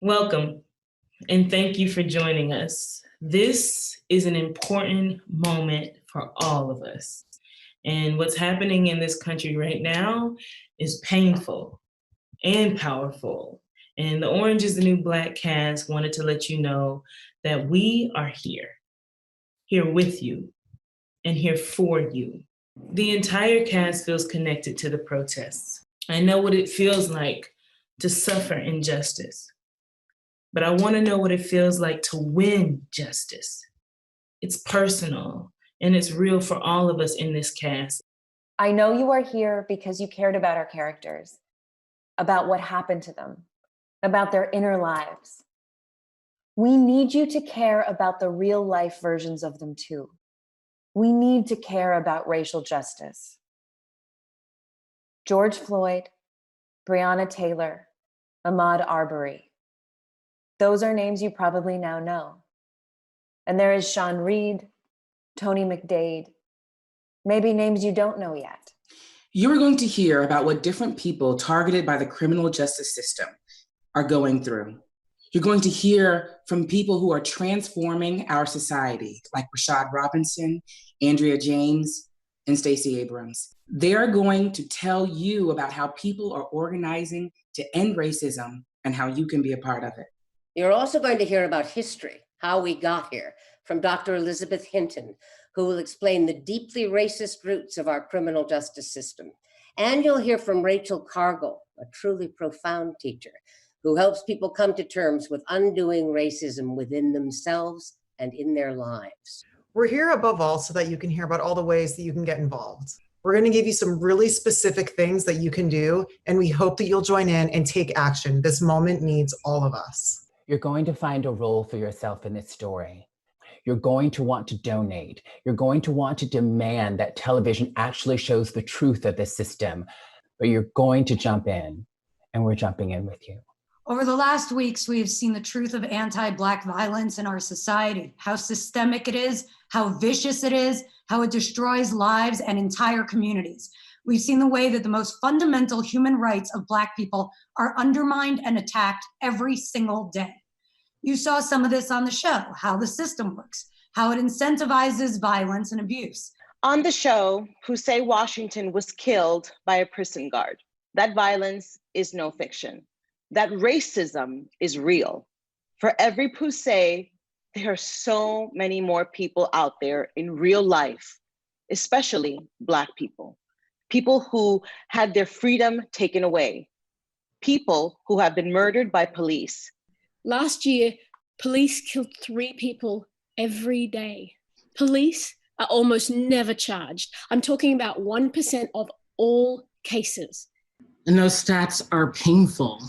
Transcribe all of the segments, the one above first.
Welcome, and thank you for joining us. This is an important moment for all of us. And what's happening in this country right now is painful and powerful. And the Orange is the New Black cast wanted to let you know that we are here with you, and here for you. The entire cast feels connected to the protests. I know what it feels like to suffer injustice, but I want to know what it feels like to win justice. It's personal and it's real for all of us in this cast. I know you are here because you cared about our characters, about what happened to them, about their inner lives. We need you to care about the real life versions of them too. We need to care about racial justice. George Floyd, Breonna Taylor, Ahmaud Arbery. Those are names you probably now know. And there is Sean Reed, Tony McDade, maybe names you don't know yet. You are going to hear about what different people targeted by the criminal justice system are going through. You're going to hear from people who are transforming our society, like Rashad Robinson, Andrea James, and Stacey Abrams. They are going to tell you about how people are organizing to end racism and how you can be a part of it. You're also going to hear about history, how we got here, from Dr. Elizabeth Hinton, who will explain the deeply racist roots of our criminal justice system. And you'll hear from Rachel Cargle, a truly profound teacher, who helps people come to terms with undoing racism within themselves and in their lives. We're here above all so that you can hear about all the ways that you can get involved. We're going to give you some really specific things that you can do, and we hope that you'll join in and take action. This moment needs all of us. You're going to find a role for yourself in this story. You're going to want to donate. You're going to want to demand that television actually shows the truth of this system, but you're going to jump in, and we're jumping in with you. Over the last weeks, we have seen the truth of anti-Black violence in our society, how systemic it is, how vicious it is, how it destroys lives and entire communities. We've seen the way that the most fundamental human rights of Black people are undermined and attacked every single day. You saw some of this on the show, how the system works, how it incentivizes violence and abuse. On the show, Pusey Washington was killed by a prison guard. That violence is no fiction. That racism is real. For every Pusey, there are so many more people out there in real life, especially Black people. People who had their freedom taken away. People who have been murdered by police. Last year, police killed 3 people every day. Police are almost never charged. I'm talking about 1% of all cases. And those stats are painful.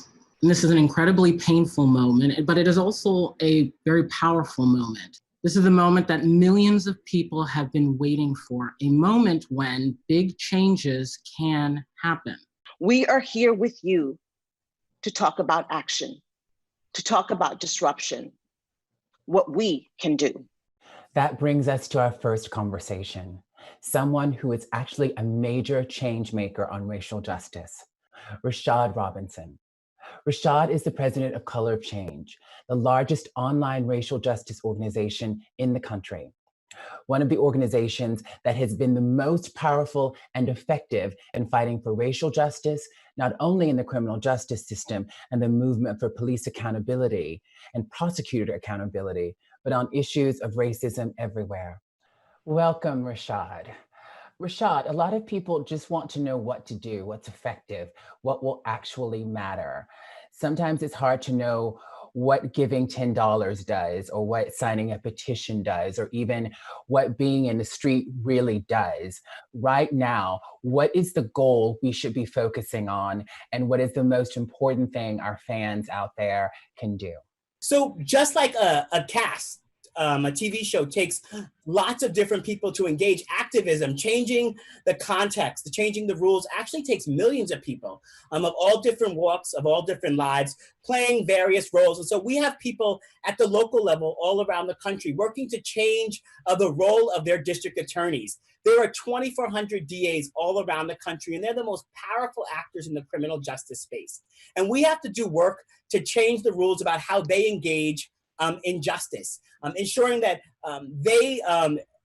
And this is an incredibly painful moment, but it is also a very powerful moment. This is the moment that millions of people have been waiting for, a moment when big changes can happen. We are here with you to talk about action, to talk about disruption, what we can do. That brings us to our first conversation. Someone who is actually a major change maker on racial justice, Rashad Robinson. Rashad is the president of Color of Change, the largest online racial justice organization in the country. One of the organizations that has been the most powerful and effective in fighting for racial justice, not only in the criminal justice system and the movement for police accountability and prosecutor accountability, but on issues of racism everywhere. Welcome, Rashad. Rashad, a lot of people just want to know what to do, what's effective, what will actually matter. Sometimes it's hard to know what giving $10 does, or what signing a petition does, or even what being in the street really does. Right now, what is the goal we should be focusing on, and what is the most important thing our fans out there can do? So just like a cast a TV show takes lots of different people to engage. Activism, changing the context, changing the rules, actually takes millions of people of all different walks, of all different lives, playing various roles. And so we have people at the local level all around the country working to change the role of their district attorneys. There are 2,400 DAs all around the country, and they're the most powerful actors in the criminal justice space. And we have to do work to change the rules about how they engage in justice, ensuring that they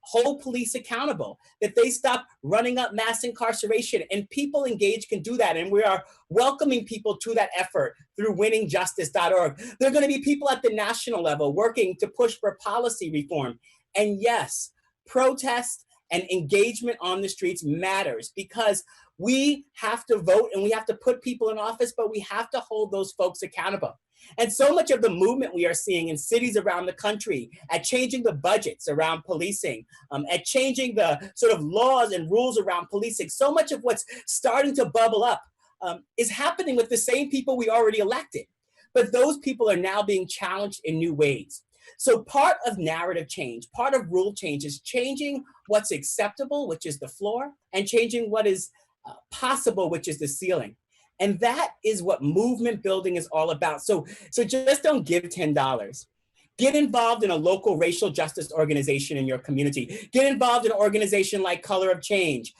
hold police accountable, that they stop running up mass incarceration, and people engaged can do that. And we are welcoming people to that effort through winningjustice.org. There are going to be people at the national level working to push for policy reform. And yes, protest and engagement on the streets matters, because we have to vote and we have to put people in office, but we have to hold those folks accountable. And so much of the movement we are seeing in cities around the country at changing the budgets around policing, at changing the sort of laws and rules around policing, so much of what's starting to bubble up is happening with the same people we already elected. But those people are now being challenged in new ways. So part of narrative change, part of rule change is changing what's acceptable, which is the floor, and changing what is possible, which is the ceiling. And that is what movement building is all about. So just don't give $10. Get involved in a local racial justice organization in your community. Get involved in an organization like Color of Change.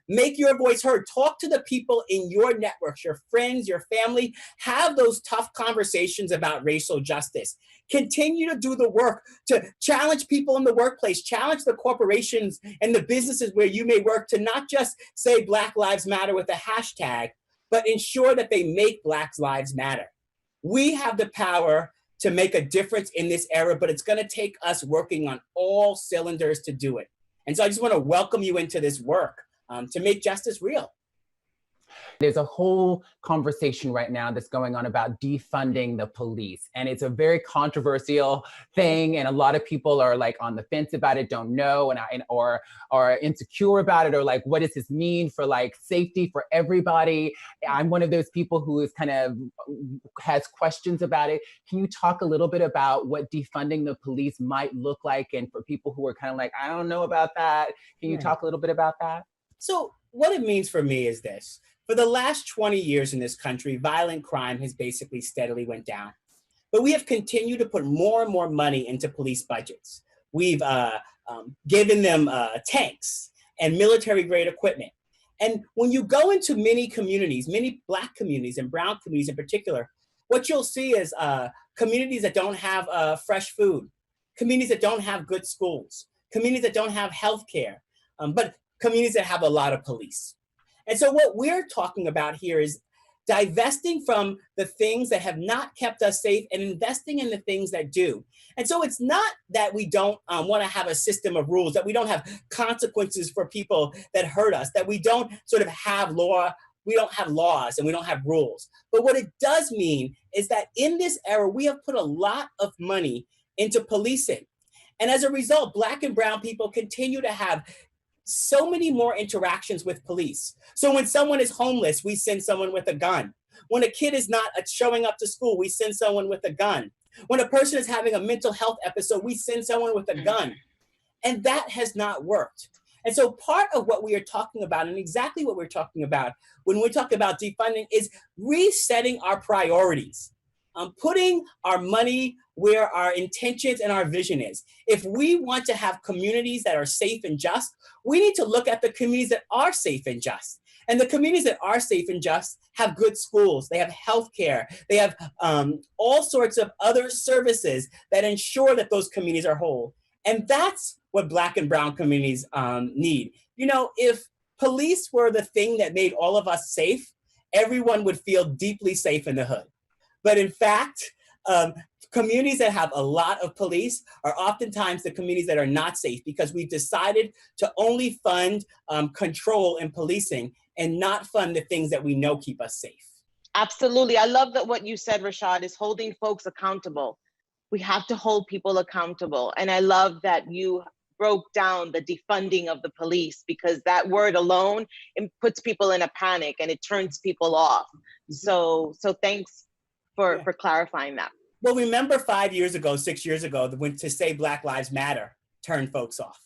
Make your voice heard. Talk to the people in your networks, your friends, your family. Have those tough conversations about racial justice. Continue to do the work to challenge people in the workplace, challenge the corporations and the businesses where you may work to not just say Black Lives Matter with a hashtag, but ensure that they make Black Lives Matter. We have the power to make a difference in this era, but it's gonna take us working on all cylinders to do it. And so I just wanna welcome you into this work to make justice real. There's a whole conversation right now that's going on about defunding the police. And it's a very controversial thing. And a lot of people are like on the fence about it, don't know, or are insecure about it, or like, what does this mean for like safety for everybody? I'm one of those people who is kind of has questions about it. Can you talk a little bit about what defunding the police might look like? And for people who are kind of like, I don't know about that. Can you talk a little bit about that? So what it means for me is this. For the last 20 years in this country, violent crime has basically steadily went down. But we have continued to put more and more money into police budgets. We've given them tanks and military-grade equipment. And when you go into many communities, many Black communities and brown communities in particular, what you'll see is communities that don't have fresh food, communities that don't have good schools, communities that don't have healthcare, but communities that have a lot of police. And so what we're talking about here is divesting from the things that have not kept us safe and investing in the things that do. And so it's not that we don't want to have a system of rules, that we don't have consequences for people that hurt us, that we don't sort of have law, we don't have laws and we don't have rules. But what it does mean is that in this era, we have put a lot of money into policing. And as a result, Black and brown people continue to have so many more interactions with police. So when someone is homeless, we send someone with a gun. When a kid is not showing up to school, we send someone with a gun. When a person is having a mental health episode, we send someone with a gun. And that has not worked. And so part of what we are talking about, and exactly what we're talking about when we talk about defunding, is resetting our priorities. Putting our money where our intentions and our vision is. If we want to have communities that are safe and just, we need to look at the communities that are safe and just. And the communities that are safe and just have good schools, they have healthcare, they have all sorts of other services that ensure that those communities are whole. And that's what Black and brown communities need. You know, if police were the thing that made all of us safe, everyone would feel deeply safe in the hood. But in fact, communities that have a lot of police are oftentimes the communities that are not safe, because we've decided to only fund control and policing and not fund the things that we know keep us safe. Absolutely. I love that what you said, Rashad, is holding folks accountable. We have to hold people accountable. And I love that you broke down the defunding of the police, because that word alone, it puts people in a panic and it turns people off. So thanks for clarifying that. Well, remember 5 years ago, 6 years ago, when to say Black Lives Matter turned folks off.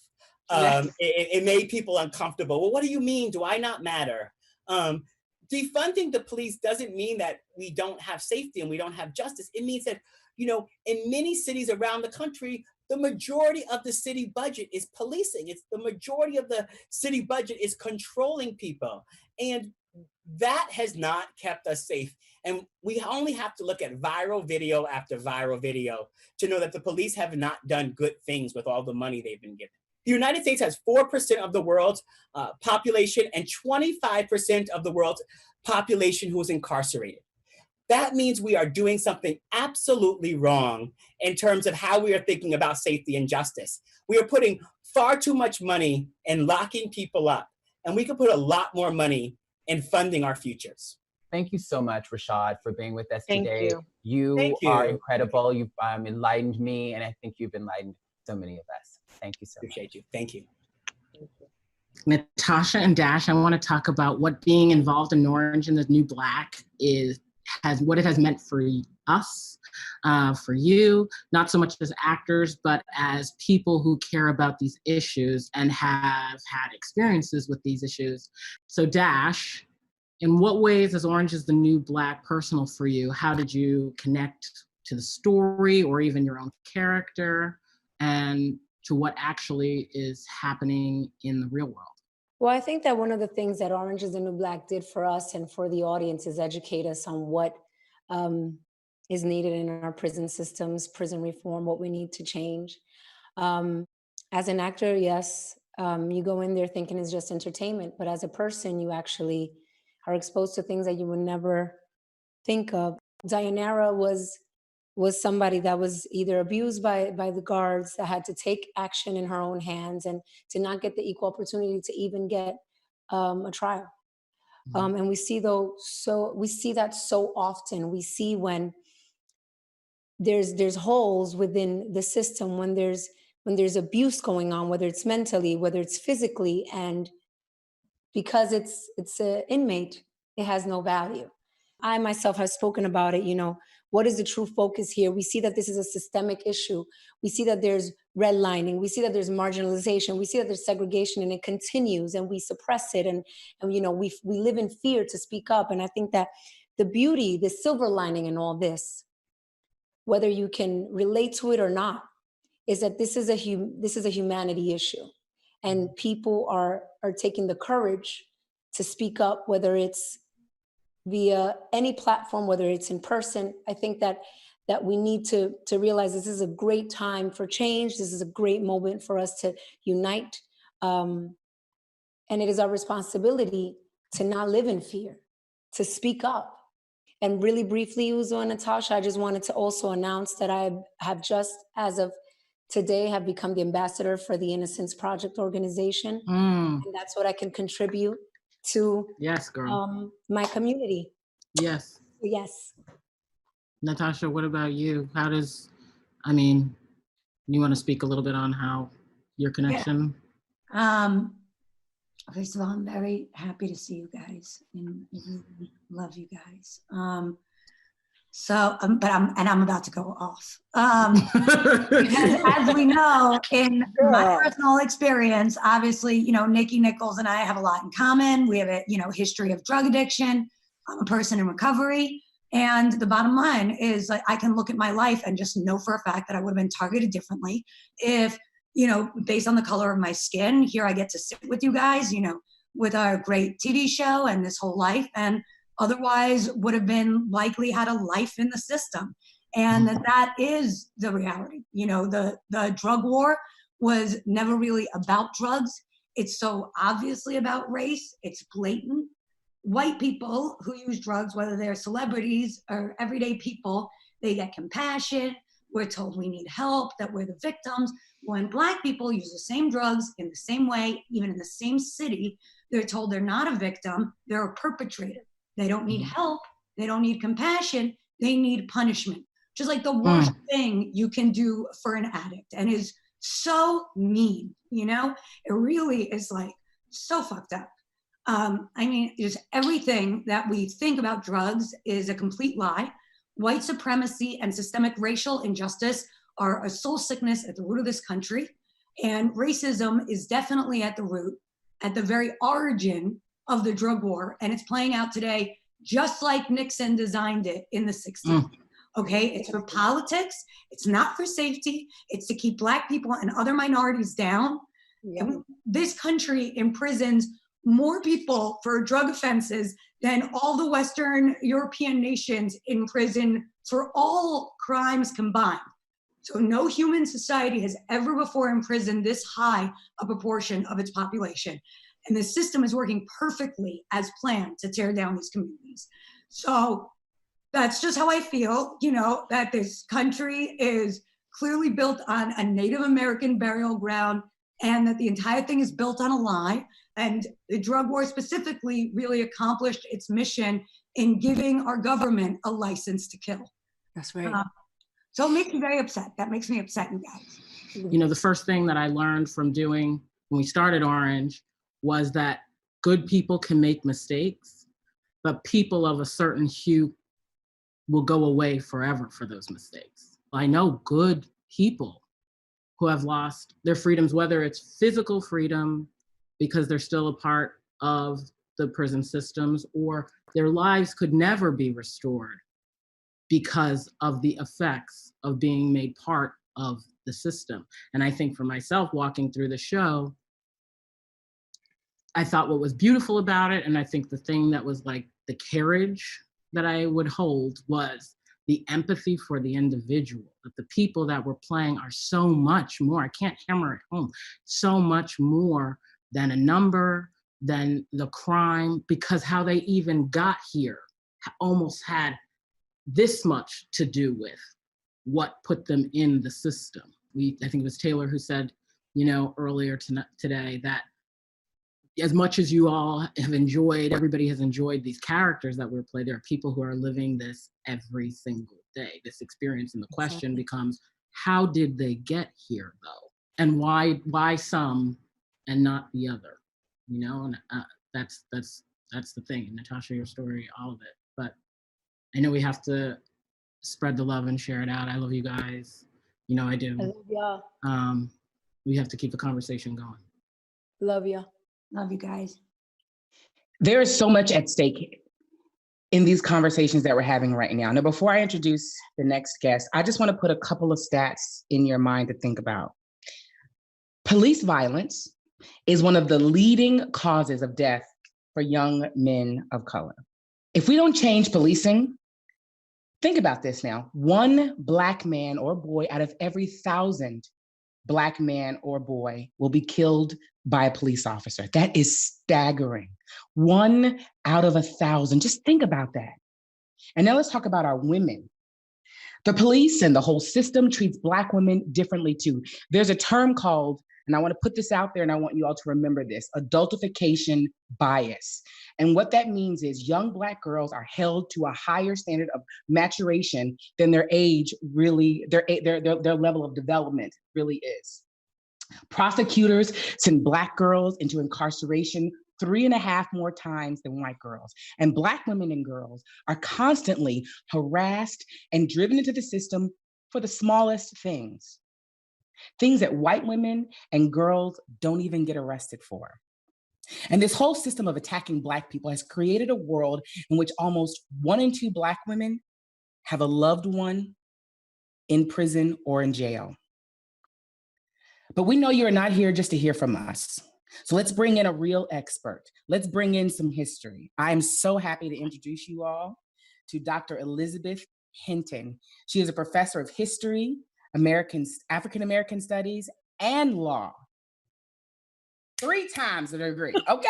Yes. It made people uncomfortable. Well, what do you mean? Do I not matter? Defunding the police doesn't mean that we don't have safety and we don't have justice. It means that, you know, in many cities around the country, the majority of the city budget is policing. It's the majority of the city budget is controlling people. And that has not kept us safe. And we only have to look at viral video after viral video to know that the police have not done good things with all the money they've been given. The United States has 4% of the world's population and 25% of the world's population who is incarcerated. That means we are doing something absolutely wrong in terms of how we are thinking about safety and justice. We are putting far too much money in locking people up, and we could put a lot more money in funding our futures. Thank you so much, Rashad, for being with us Thank today. you. Thank you. Are incredible. You've enlightened me, and I think you've enlightened so many of us. Thank you so much. Appreciate you. Thank you. Natasha and Dash, I want to talk about what being involved in Orange and the New Black what it has meant for us, for you, not so much as actors, but as people who care about these issues and have had experiences with these issues. So Dash, in what ways is Orange is the New Black personal for you? How did you connect to the story or even your own character, and to what actually is happening in the real world? Well, I think that one of the things that Orange is the New Black did for us and for the audience is educate us on what is needed in our prison systems, prison reform, what we need to change. As an actor, yes, you go in there thinking it's just entertainment, but as a person, you actually are exposed to things that you would never think of. Dayanara was somebody that was either abused by the guards, that had to take action in her own hands and to not get the equal opportunity to even get a trial. And we see that so often. We see when there's holes within the system, when there's abuse going on, whether it's mentally, whether it's physically, and because it's an inmate, it has no value. I myself have spoken about it, what is the true focus here? We see that this is a systemic issue. We see that there's redlining. We see that there's marginalization. We see that there's segregation, and it continues, and we suppress it. And we live in fear to speak up. And I think that the beauty, the silver lining in all this, whether you can relate to it or not, is that this is a humanity issue. And people are taking the courage to speak up, whether it's via any platform, whether it's in person. I think that we need to realize this is a great time for change. This is a great moment for us to unite. And it is our responsibility to not live in fear, to speak up. And really briefly, Uzo and Natasha, I just wanted to also announce that I have just, as of today, have become the ambassador for the Innocence Project organization. And that's what I can contribute to my community. Yes. Yes. Natasha, what about you? You want to speak a little bit on how your connection? Yeah. First of all, I'm very happy to see you guys and really love you guys. I'm about to go off. Because as we know, in my personal experience, obviously, Nikki Nichols and I have a lot in common. We have a, history of drug addiction. I'm a person in recovery. And the bottom line is, like, I can look at my life and just know for a fact that I would have been targeted differently if, based on the color of my skin. Here I get to sit with you guys, with our great TV show and this whole life, and otherwise would have been likely had a life in the system. And that is the reality. The drug war was never really about drugs. It's so obviously about race. It's blatant. White people who use drugs, whether they're celebrities or everyday people, they get compassion. We're told we need help, that we're the victims. When Black people use the same drugs in the same way, even in the same city, they're told they're not a victim, they're a perpetrator. They don't need help, they don't need compassion, they need punishment. Which is like the worst thing you can do for an addict, and is so mean, It really is like so fucked up. Just everything that we think about drugs is a complete lie. White supremacy and systemic racial injustice are a soul sickness at the root of this country. And racism is definitely at the root, at the very origin of the drug war. And it's playing out today just like Nixon designed it in the 60s. Okay, it's for politics. It's not for safety. It's to keep Black people and other minorities down. And this country imprisons more people for drug offenses than all the Western European nations in prison for all crimes combined. So no human society has ever before imprisoned this high a proportion of its population. And the system is working perfectly as planned to tear down these communities. So that's just how I feel, you know, that this country is clearly built on a Native American burial ground, and that the entire thing is built on a lie. And the drug war specifically really accomplished its mission in giving our government a license to kill. That's right. So it makes me very upset. That makes me upset, you guys. You know, the first thing that I learned from doing when we started Orange was that good people can make mistakes, but people of a certain hue will go away forever for those mistakes. I know good people who have lost their freedoms, whether it's physical freedom because they're still a part of the prison systems, or their lives could never be restored because of the effects of being made part of the system. And I think for myself, walking through the show, I thought what was beautiful about it, and I think the thing that was like the carriage that I would hold, was the empathy for the individual, that the people that we're playing are so much more, I can't hammer it home, so much more than a number, than the crime, because how they even got here almost had this much to do with what put them in the system. I think it was Taylor who said, you know, earlier today, that as much as you all have enjoyed, everybody has enjoyed these characters that we're playing, there are people who are living this every single day, this experience. And the question becomes, how did they get here though? And why some and not the other? You know, and that's the thing. Natasha, your story, all of it. But I know we have to spread the love and share it out. I love you guys. You know I do. I love ya. We have to keep the conversation going. Love ya. Love you guys. There is so much at stake in these conversations that we're having right now. Now, before I introduce the next guest, I just want to put a couple of stats in your mind to think about. Police violence is one of the leading causes of death for young men of color. If we don't change policing, think about this now. 1 Black man or boy out of every 1,000 Black man or boy will be killed by a police officer. That is staggering. 1 out of 1,000. Just think about that. And now let's talk about our women. The police and the whole system treats Black women differently too. There's a term called, and I want to put this out there and I want you all to remember this, adultification bias. And what that means is young Black girls are held to a higher standard of maturation than their age really, their level of development really is. Prosecutors send Black girls into incarceration 3.5 more times than white girls. And Black women and girls are constantly harassed and driven into the system for the smallest things. Things that white women and girls don't even get arrested for. And this whole system of attacking Black people has created a world in which almost 1 in 2 Black women have a loved one in prison or in jail. But we know you're not here just to hear from us. So let's bring in a real expert. Let's bring in some history. I'm so happy to introduce you all to Dr. Elizabeth Hinton. She is a professor of history, African American studies, and law. 3 times a degree, okay?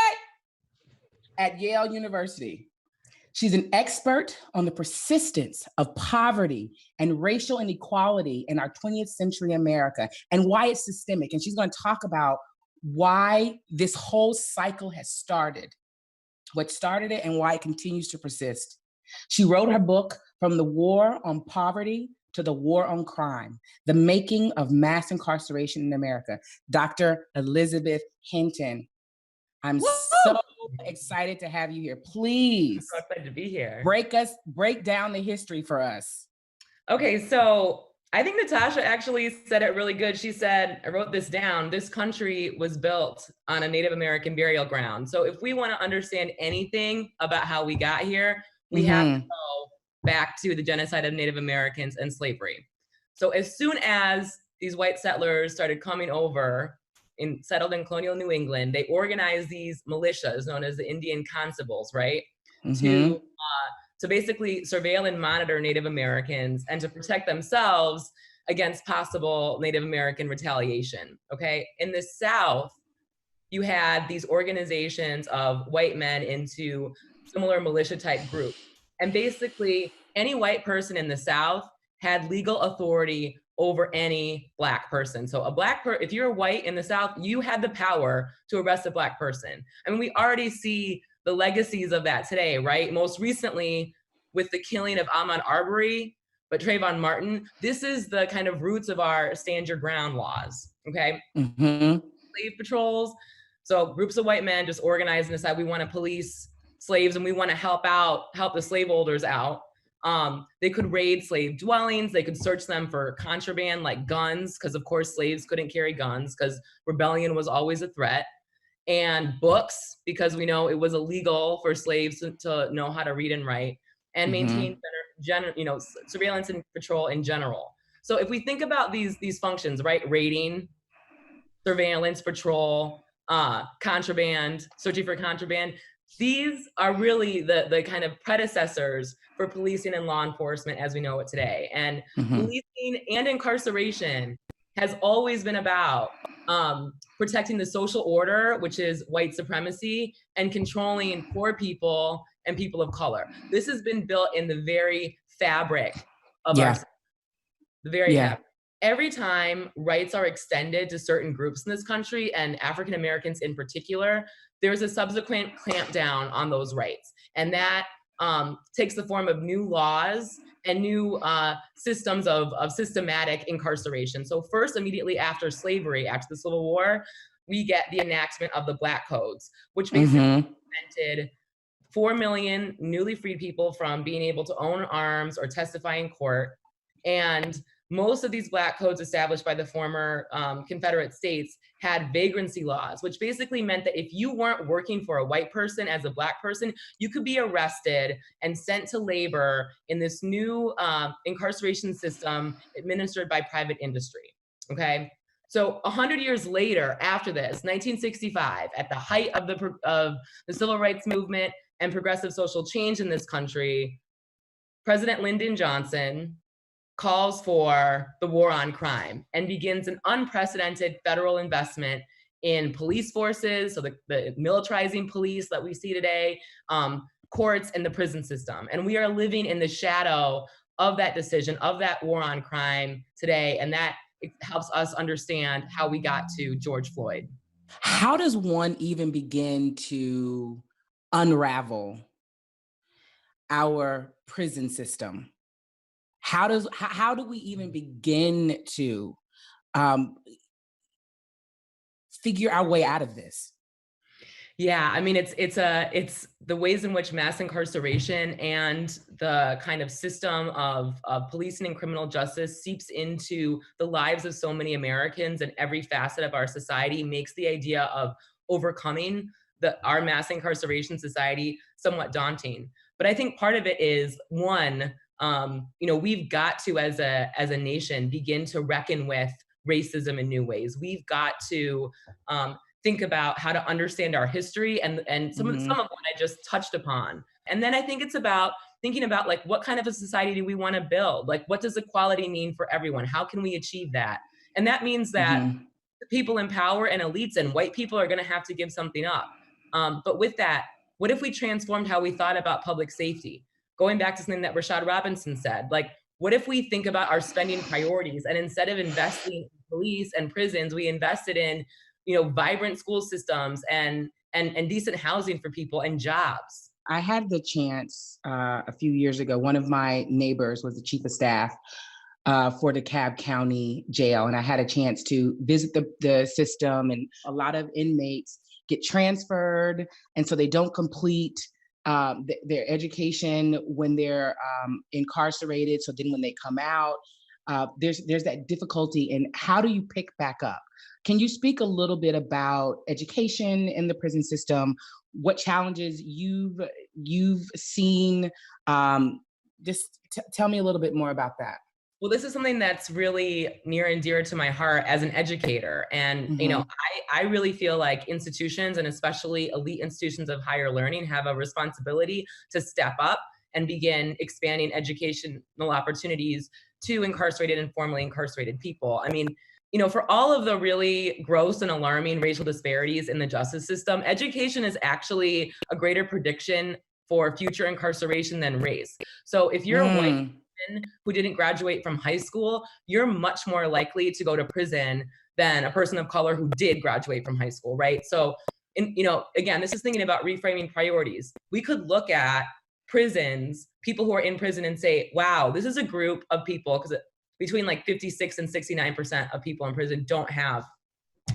At Yale University. She's an expert on the persistence of poverty and racial inequality in our 20th century America and why it's systemic. And she's going to talk about why this whole cycle has started, what started it and why it continues to persist. She wrote her book, From the War on Poverty to the War on Crime, The Making of Mass Incarceration in America. Dr. Elizabeth Hinton. I'm so excited to have you here. Please so excited to be here. break down the history for us. Okay, so I think Natasha actually said it really good. She said, I wrote this down, this country was built on a Native American burial ground. So if we want to understand anything about how we got here, we have to go back to the genocide of Native Americans and slavery. So as soon as these white settlers started coming over and settled in colonial New England, they organized these militias known as the Indian constables, right? To basically surveil and monitor Native Americans and to protect themselves against possible Native American retaliation, okay? In the South, you had these organizations of white men into similar militia type groups. And basically any white person in the South had legal authority over any Black person. So if you're white in the South, you had the power to arrest a Black person. I mean, we already see the legacies of that today, right? Most recently with the killing of Ahmaud Arbery, but Trayvon Martin, this is the kind of roots of our stand your ground laws, okay? Slave patrols. So groups of white men just organize and decide we want to police slaves and we want to help the slaveholders out. They could raid slave dwellings. They could search them for contraband like guns, because of course slaves couldn't carry guns because rebellion was always a threat. And books, because we know it was illegal for slaves to know how to read and write, and maintain surveillance and patrol in general. So if we think about these functions, right? Raiding, surveillance, patrol, contraband, searching for contraband, these are really the kind of predecessors for policing and law enforcement as we know it today. And policing and incarceration has always been about protecting the social order, which is white supremacy, and controlling poor people and people of color. This has been built in the very fabric of our society. The very fabric. Every time rights are extended to certain groups in this country, and African Americans in particular, there's a subsequent clampdown on those rights. And that takes the form of new laws and new systems of systematic incarceration. So first, immediately after slavery, after the Civil War, we get the enactment of the Black Codes, which basically prevented 4 million newly freed people from being able to own arms or testify in court. And most of these Black Codes established by the former Confederate states had vagrancy laws, which basically meant that if you weren't working for a white person as a Black person, you could be arrested and sent to labor in this new incarceration system administered by private industry, okay? So 100 years later, after this, 1965, at the height of the civil rights movement and progressive social change in this country, President Lyndon Johnson calls for the war on crime and begins an unprecedented federal investment in police forces, so the militarizing police that we see today, courts, and the prison system. And we are living in the shadow of that decision, of that war on crime today, and that helps us understand how we got to George Floyd. How does one even begin to unravel our prison system? How do we even begin to figure our way out of this? Yeah, I mean, it's the ways in which mass incarceration and the kind of system of policing and criminal justice seeps into the lives of so many Americans, and every facet of our society makes the idea of overcoming our mass incarceration society somewhat daunting. But I think part of it is, one, we've got to, as a nation, begin to reckon with racism in new ways. We've got to think about how to understand our history and some of what I just touched upon. And then I think it's about thinking about, like, what kind of a society do we want to build? Like, what does equality mean for everyone? How can we achieve that? And that means that the people in power and elites and white people are going to have to give something up. But with that, what if we transformed how we thought about public safety? Going back to something that Rashad Robinson said, like, what if we think about our spending priorities, and instead of investing in police and prisons, we invested in, vibrant school systems and decent housing for people and jobs? I had the chance a few years ago. One of my neighbors was the chief of staff for DeKalb County Jail, and I had a chance to visit the system, and a lot of inmates get transferred, and so they don't complete their education when they're incarcerated. So then when they come out, there's that difficulty in how do you pick back up? Can you speak a little bit about education in the prison system? What challenges you've seen? Just tell me a little bit more about that. Well, this is something that's really near and dear to my heart as an educator. And, you know, I really feel like institutions, and especially elite institutions of higher learning, have a responsibility to step up and begin expanding educational opportunities to incarcerated and formerly incarcerated people. I mean, you know, for all of the really gross and alarming racial disparities in the justice system, education is actually a greater prediction for future incarceration than race. So if you're a white person who didn't graduate from high school, you're much more likely to go to prison than a person of color who did graduate from high school, right? So, you know, again, this is thinking about reframing priorities. We could look at prisons, people who are in prison, and say, wow, this is a group of people, because between like 56 and 69% of people in prison don't have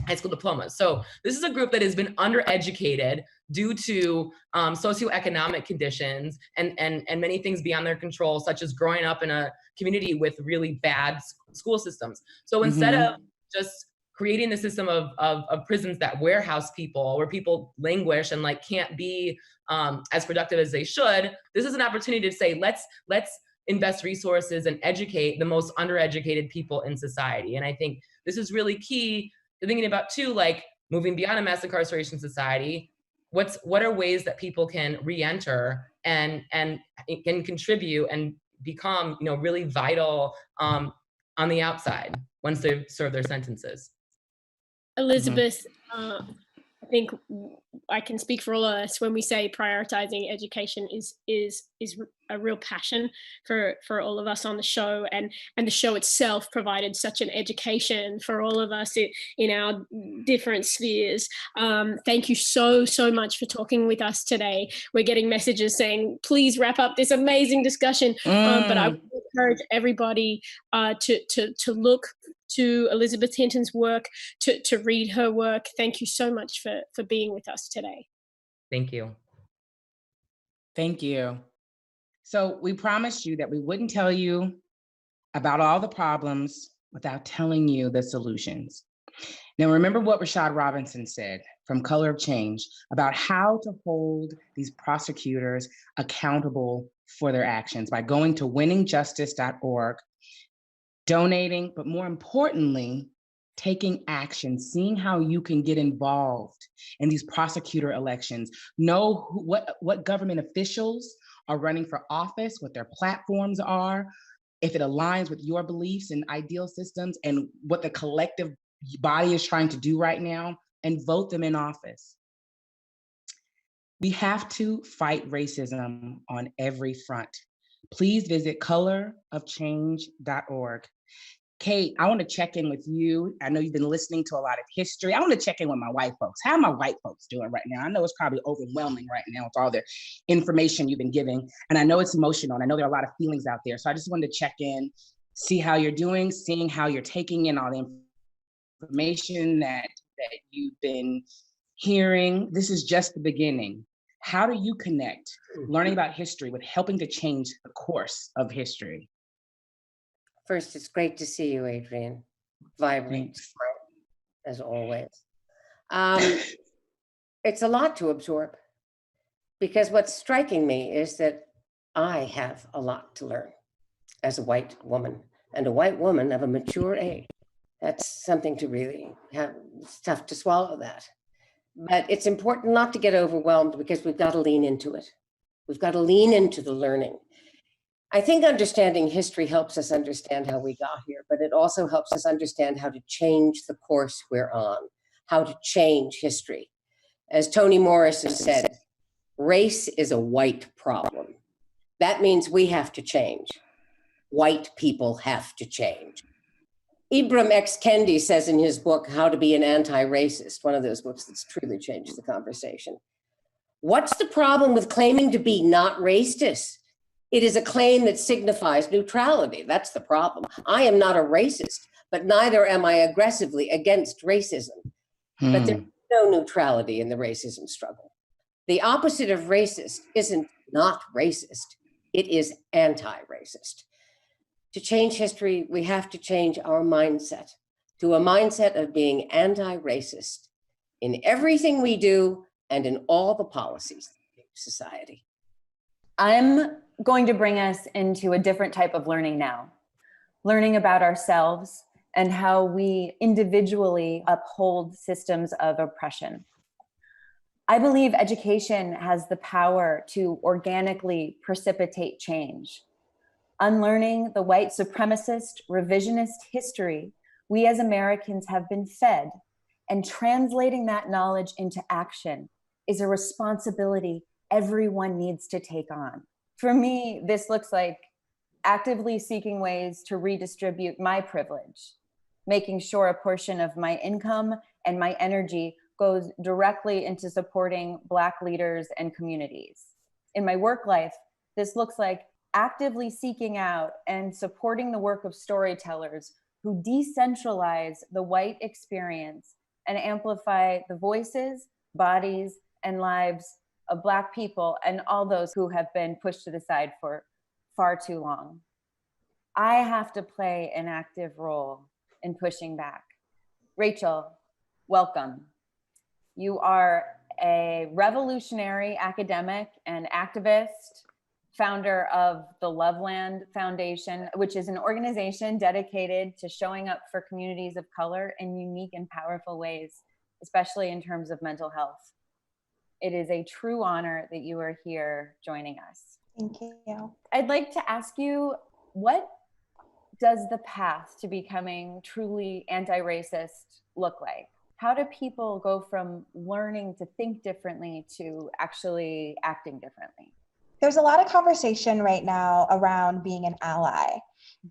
high school diplomas. So this is a group that has been undereducated due to socioeconomic conditions and many things beyond their control, such as growing up in a community with really bad school systems. So instead of just creating the system of prisons that warehouse people, where people languish and like can't be as productive as they should, this is an opportunity to say, let's invest resources and educate the most undereducated people in society. And I think this is really key to thinking about too, like moving beyond a mass incarceration society. What are ways that people can re-enter and can contribute and become, you know, really vital on the outside once they've served their sentences? Elizabeth, I think I can speak for all of us when we say prioritizing education is a real passion for all of us on the show, and the show itself provided such an education for all of us in our different spheres. Thank you so much for talking with us today. We're getting messages saying, please wrap up this amazing discussion. But I would encourage everybody to look to Elizabeth Hinton's work, to read her work. Thank you so much for being with us today. Thank you. Thank you. So we promised you that we wouldn't tell you about all the problems without telling you the solutions. Now, remember what Rashad Robinson said from Color of Change about how to hold these prosecutors accountable for their actions by going to winningjustice.org, donating, but more importantly, taking action, seeing how you can get involved in these prosecutor elections. Know what government officials are running for office, what their platforms are, if it aligns with your beliefs and ideal systems, and what the collective body is trying to do right now, and vote them in office. We have to fight racism on every front. Please visit colorofchange.org. Kate, I want to check in with you. I know you've been listening to a lot of history. I want to check in with my white folks. How are my white folks doing right now? I know it's probably overwhelming right now with all the information you've been giving. And I know it's emotional, and I know there are a lot of feelings out there. So I just wanted to check in, see how you're doing, seeing how you're taking in all the information that you've been hearing. This is just the beginning. How do you connect learning about history with helping to change the course of history? First, it's great to see you, Adrienne. Vibrant, as always. It's a lot to absorb, because what's striking me is that I have a lot to learn as a white woman, and a white woman of a mature age. That's something to really have. It's tough to swallow that. But it's important not to get overwhelmed, because we've got to lean into it. We've got to lean into the learning. I think understanding history helps us understand how we got here, but it also helps us understand how to change the course we're on, how to change history. As Toni Morris has said, race is a white problem. That means we have to change. White people have to change. Ibram X. Kendi says in his book, How to Be an Anti-Racist, one of those books that's truly changed the conversation, what's the problem with claiming to be not racist? It is a claim that signifies neutrality. That's the problem. I am not a racist, but neither am I aggressively against racism. But there's a no neutrality in the racism struggle. The opposite of racist isn't not racist, it is anti-racist. To change history, we have to change our mindset to a mindset of being anti-racist in everything we do and in all the policies of society. I'm going to bring us into a different type of learning now, learning about ourselves and how we individually uphold systems of oppression. I believe education has the power to organically precipitate change. Unlearning the white supremacist, revisionist history we as Americans have been fed and translating that knowledge into action is a responsibility everyone needs to take on. For me, this looks like actively seeking ways to redistribute my privilege, making sure a portion of my income and my energy goes directly into supporting Black leaders and communities. In my work life, this looks like actively seeking out and supporting the work of storytellers who decentralize the white experience and amplify the voices, bodies, and lives of Black people and all those who have been pushed to the side for far too long. I have to play an active role in pushing back. Rachel, welcome. You are a revolutionary academic and activist, founder of the Loveland Foundation, which is an organization dedicated to showing up for communities of color in unique and powerful ways, especially in terms of mental health. It is a true honor that you are here joining us. Thank you. I'd like to ask you, what does the path to becoming truly anti-racist look like? How do people go from learning to think differently to actually acting differently? There's a lot of conversation right now around being an ally.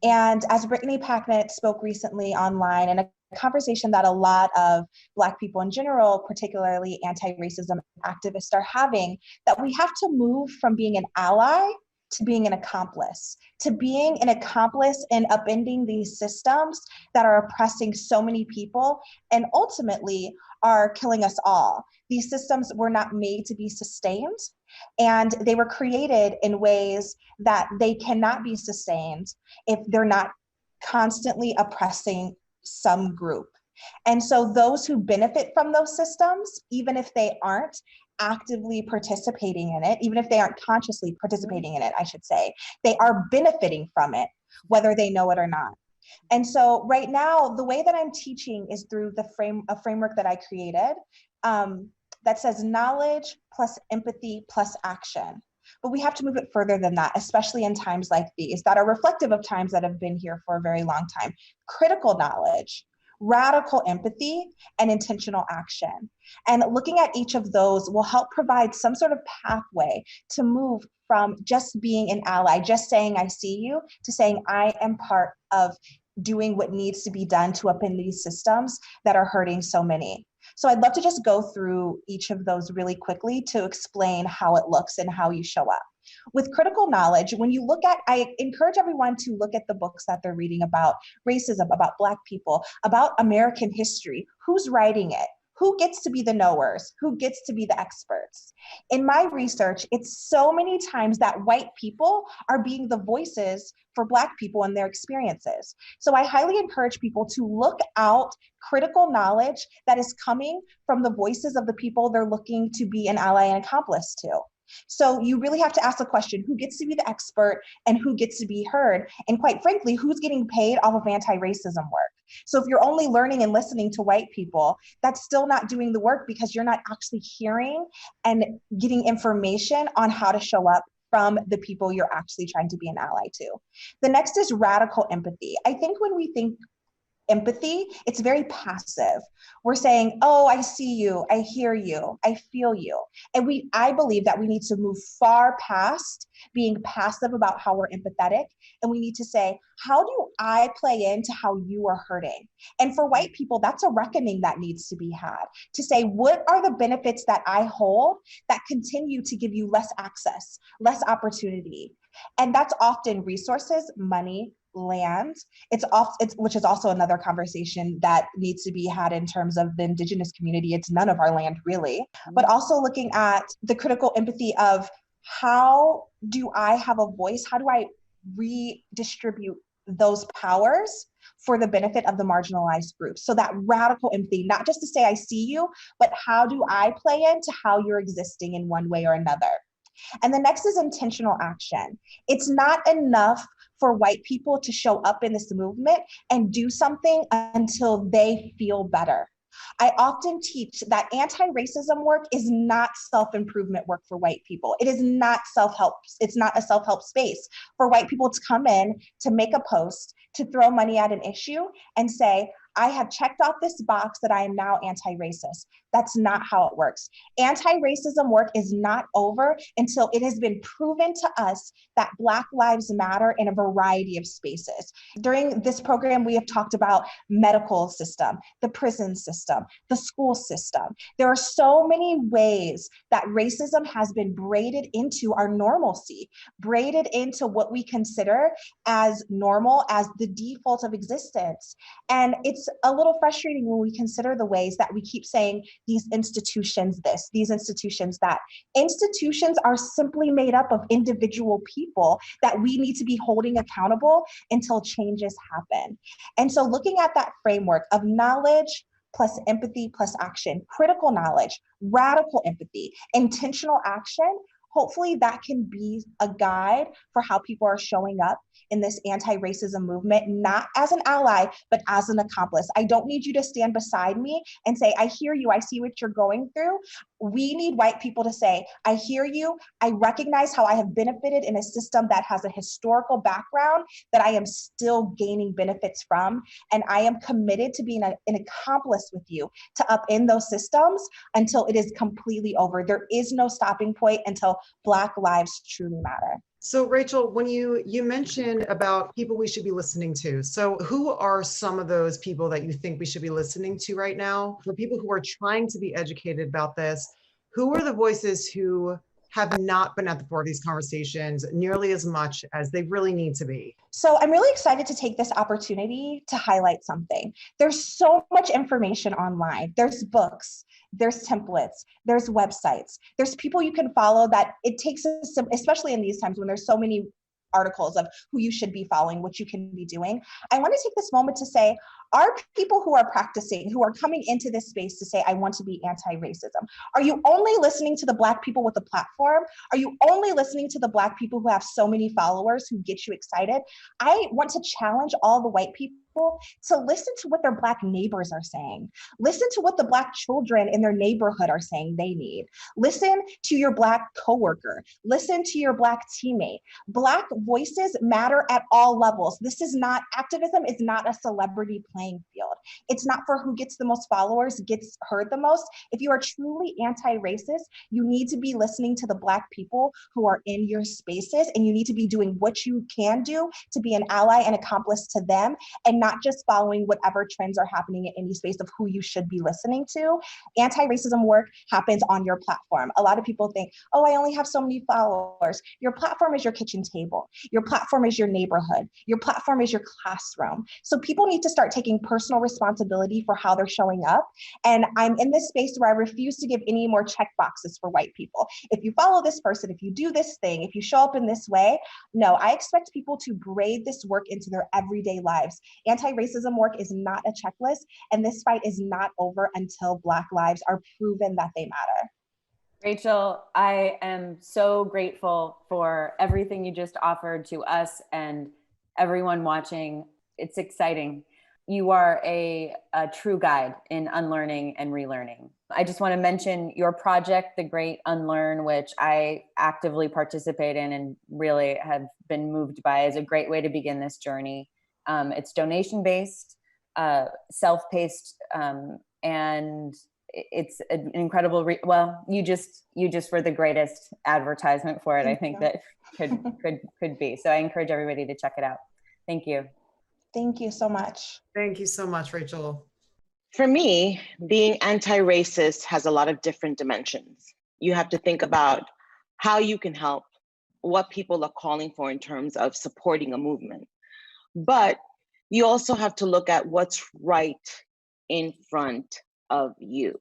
And as Brittany Packnett spoke recently online, and a conversation that a lot of Black people in general, particularly anti-racism activists, are having, that we have to move from being an ally to being an accomplice, to being an accomplice in upending these systems that are oppressing so many people and ultimately are killing us all. These systems were not made to be sustained, and they were created in ways that they cannot be sustained if they're not constantly oppressing some group. And so those who benefit from those systems, even if they aren't actively participating in it, even if they aren't consciously participating in it, I should say, they are benefiting from it, whether they know it or not. And so right now, the way that I'm teaching is through a framework that I created that says knowledge plus empathy plus action. But we have to move it further than that, especially in times like these that are reflective of times that have been here for a very long time. Critical knowledge, radical empathy, and intentional action. And looking at each of those will help provide some sort of pathway to move from just being an ally, just saying I see you, to saying I am part of doing what needs to be done to upend these systems that are hurting so many. So I'd love to just go through each of those really quickly to explain how it looks and how you show up. With critical knowledge, when you look at, I encourage everyone to look at the books that they're reading about racism, about Black people, about American history. Who's writing it? Who gets to be the knowers? Who gets to be the experts? In my research, it's so many times that white people are being the voices for Black people and their experiences. So I highly encourage people to look out critical knowledge that is coming from the voices of the people they're looking to be an ally and accomplice to. So you really have to ask the question, who gets to be the expert and who gets to be heard? And quite frankly, who's getting paid off of anti-racism work? So if you're only learning and listening to white people, that's still not doing the work because you're not actually hearing and getting information on how to show up from the people you're actually trying to be an ally to. The next is radical empathy. I think when we think empathy, it's very passive. We're saying, oh, I see you, I hear you, I feel you. And I believe that we need to move far past being passive about how we're empathetic. And we need to say, how do I play into how you are hurting? And for white people, that's a reckoning that needs to be had, to say, what are the benefits that I hold that continue to give you less access, less opportunity? And that's often resources, money, land. Which is also another conversation that needs to be had in terms of the Indigenous community. It's none of our land really, but also looking at the critical empathy of how do I have a voice? How do I redistribute those powers for the benefit of the marginalized groups? So that radical empathy, not just to say I see you, but how do I play into how you're existing in one way or another? And the next is intentional action. It's not enough for white people to show up in this movement and do something until they feel better. I often teach that anti-racism work is not self-improvement work for white people. It is not self-help. It's not a self-help space for white people to come in, to make a post, to throw money at an issue and say, I have checked off this box that I am now anti-racist. That's not how it works. Anti-racism work is not over until it has been proven to us that Black lives matter in a variety of spaces. During this program, we have talked about medical system, the prison system, the school system. There are so many ways that racism has been braided into our normalcy, braided into what we consider as normal, as the default of existence. And it's a little frustrating when we consider the ways that we keep saying these institutions this, these institutions that. Institutions are simply made up of individual people that we need to be holding accountable until changes happen. And so looking at that framework of knowledge plus empathy plus action, critical knowledge, radical empathy, intentional action, hopefully that can be a guide for how people are showing up in this anti-racism movement, not as an ally, but as an accomplice. I don't need you to stand beside me and say, I hear you, I see what you're going through. We need white people to say, I hear you, I recognize how I have benefited in a system that has a historical background that I am still gaining benefits from, and I am committed to being an accomplice with you to upend those systems until it is completely over. There is no stopping point until Black lives truly matter. So Rachel, when you mentioned about people we should be listening to, so who are some of those people that you think we should be listening to right now? For people who are trying to be educated about this, who are the voices who have not been at the fore of these conversations nearly as much as they really need to be? So I'm really excited to take this opportunity to highlight something. There's so much information online. There's books, there's templates, there's websites, there's people you can follow that it takes, especially in these times when there's so many articles of who you should be following, what you can be doing. I want to take this moment to say, are people who are practicing, who are coming into this space to say, I want to be anti-racism, are you only listening to the Black people with a platform? Are you only listening to the Black people who have so many followers who get you excited? I want to challenge all the white people to listen to what their Black neighbors are saying. Listen to what the Black children in their neighborhood are saying they need. Listen to your Black coworker. Listen to your Black teammate. Black voices matter at all levels. This is not, activism is not a celebrity playing field. It's not for who gets the most followers, gets heard the most. If you are truly anti-racist, you need to be listening to the Black people who are in your spaces, and you need to be doing what you can do to be an ally and accomplice to them, and not just following whatever trends are happening in any space of who you should be listening to. Anti-racism work happens on your platform. A lot of people think, oh, I only have so many followers. Your platform is your kitchen table. Your platform is your neighborhood. Your platform is your classroom. So people need to start taking personal responsibility for how they're showing up. And I'm in this space where I refuse to give any more check boxes for white people. If you follow this person, if you do this thing, if you show up in this way, no, I expect people to braid this work into their everyday lives. Anti-racism work is not a checklist, and this fight is not over until Black lives are proven that they matter. Rachel, I am so grateful for everything you just offered to us and everyone watching. It's exciting. You are a true guide in unlearning and relearning. I just want to mention your project, The Great Unlearn, which I actively participate in and really have been moved by, is a great way to begin this journey. It's donation-based, self-paced, and it's an incredible, well, you just were the greatest advertisement for it. I think that could be. So I encourage everybody to check it out. Thank you. Thank you so much. Thank you so much, Rachel. For me, being anti-racist has a lot of different dimensions. You have to think about how you can help, what people are calling for in terms of supporting a movement. But you also have to look at what's right in front of you.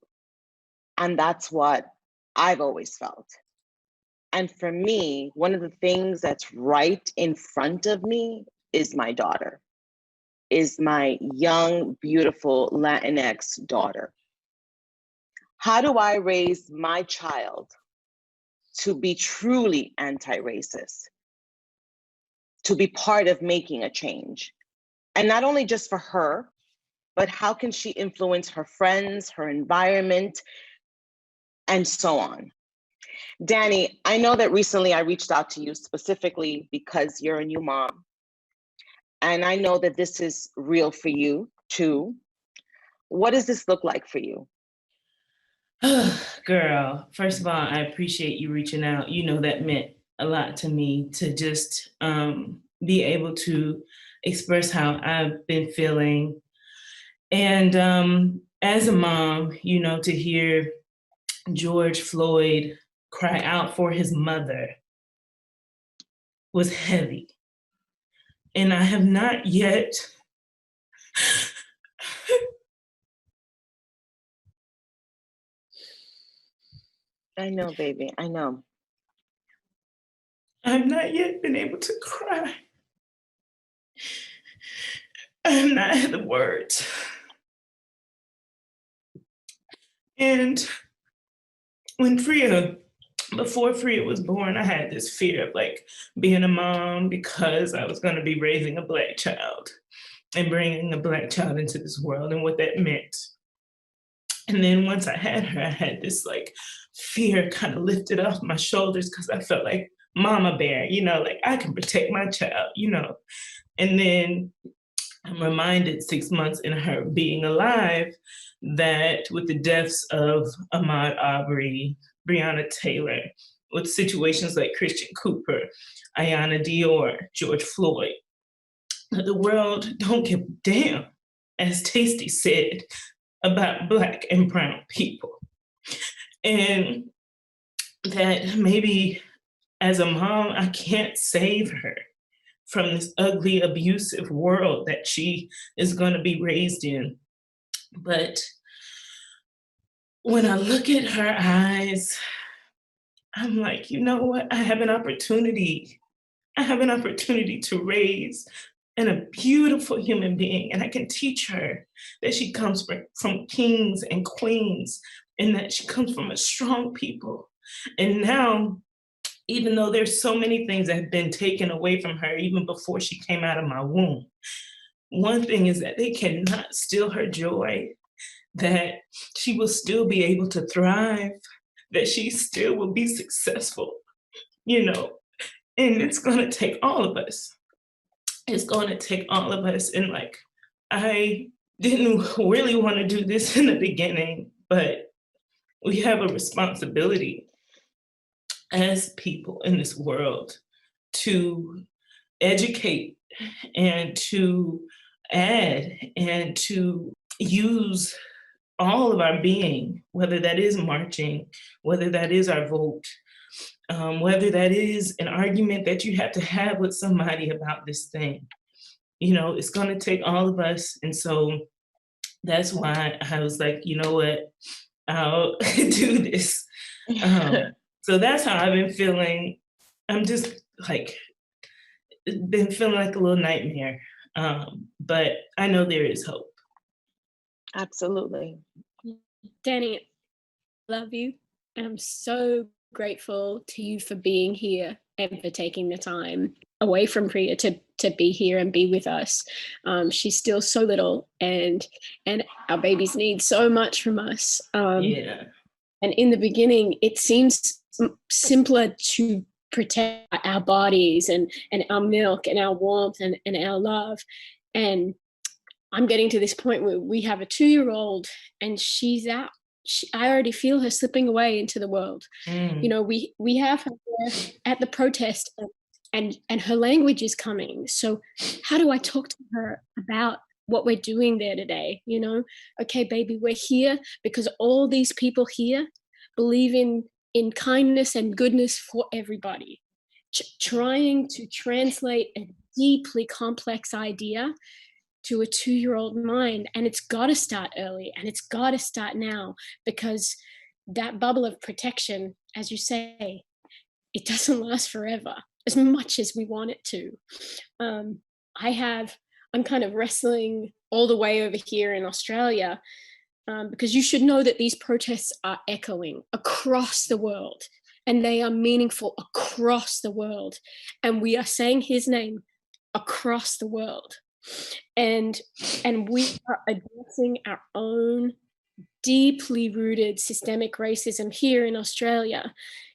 And that's what I've always felt. And for me, one of the things that's right in front of me is my daughter, is my young, beautiful Latinx daughter. How do I raise my child to be truly anti-racist, to be part of making a change? And not only just for her, but how can she influence her friends, her environment, and so on? Danny, I know that recently I reached out to you specifically because you're a new mom. And I know that this is real for you too. What does this look like for you? Girl, first of all, I appreciate you reaching out. You know, that meant a lot to me to just be able to express how I've been feeling. And as a mom, you know, to hear George Floyd cry out for his mother was heavy. And I have not yet I know, baby, I know. I have not yet been able to cry. I have not had the words. And before Freya was born, I had this fear of like being a mom because I was going to be raising a Black child and bringing a Black child into this world and what that meant. And then once I had her, I had this like fear kind of lifted off my shoulders because I felt like mama bear, you know, like I can protect my child, you know. And then I'm reminded 6 months in her being alive that with the deaths of Ahmaud Arbery, Breonna Taylor, with situations like Christian Cooper, Ayanna Dior, George Floyd, the world don't give a damn, as Tasty said, about Black and brown people. And that maybe as a mom, I can't save her from this ugly, abusive world that she is going to be raised in. But when I look at her eyes, I'm like, you know what? I have an opportunity. I have an opportunity to raise a beautiful human being, and I can teach her that she comes from kings and queens, and that she comes from a strong people. And now, even though there's so many things that have been taken away from her, even before she came out of my womb, one thing is that they cannot steal her joy, that she will still be able to thrive, that she still will be successful, you know, and it's gonna take all of us. It's gonna take all of us. And like, I didn't really wanna do this in the beginning, but we have a responsibility as people in this world to educate and to add and to use all of our being, whether that is marching, whether that is our vote, whether that is an argument that you have to have with somebody about this thing. You know, it's going to take all of us. And so that's why I was like, you know what, I'll do this. So that's how I've been feeling. I'm just like, been feeling like a little nightmare. But I know there is hope. Absolutely. Danny, love you. And I'm so grateful to you for being here and for taking the time away from Priya to be here and be with us. She's still so little, and our babies need so much from us. Yeah. And in the beginning, it seems simpler to protect our bodies and our milk and our warmth and our love. And I'm getting to this point where we have a 2-year-old and she's out. I already feel her slipping away into the world. You know, we have her at the protest and her language is coming. So how do I talk to her about what we're doing there today? You know, okay, baby, we're here because all these people here believe in kindness and goodness for everybody. Trying to translate a deeply complex idea to a 2-year-old mind. And it's got to start early, and it's got to start now, because that bubble of protection, as you say, it doesn't last forever as much as we want it to. I'm kind of wrestling all the way over here in Australia, because you should know that these protests are echoing across the world, and they are meaningful across the world. And we are saying his name across the world. And we are addressing our own deeply rooted systemic racism here in Australia.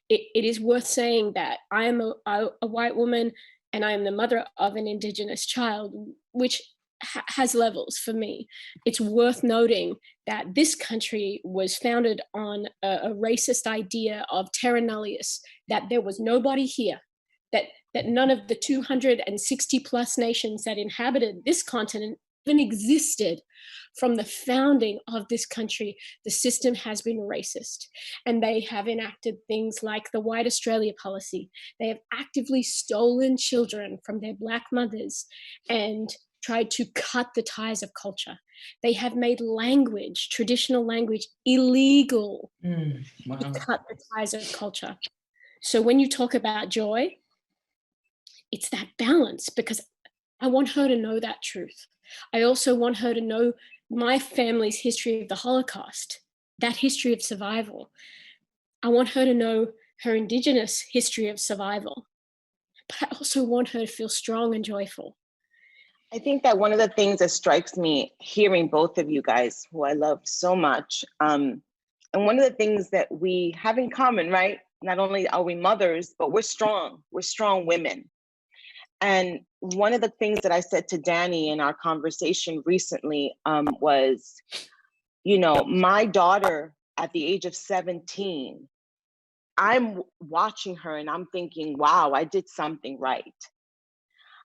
It is worth saying that I am a white woman, and I am the mother of an Indigenous child, which has levels for me. It's worth noting that this country was founded on a racist idea of terra nullius, that there was nobody here, that none of the 260 plus nations that inhabited this continent even existed. From the founding of this country, the system has been racist, and they have enacted things like the White Australia policy. They have actively stolen children from their Black mothers and tried to cut the ties of culture. They have made language, traditional language, illegal to cut the ties of culture. So when you talk about Joy, it's that balance, because I want her to know that truth. I also want her to know my family's history of the Holocaust, that history of survival. I want her to know her Indigenous history of survival, but I also want her to feel strong and joyful. I think that one of the things that strikes me hearing both of you guys, who I love so much, and one of the things that we have in common, right? Not only are we mothers, but we're strong women. And one of the things that I said to Danny in our conversation recently was, my daughter at the age of 17, I'm watching her and I'm thinking, wow, I did something right.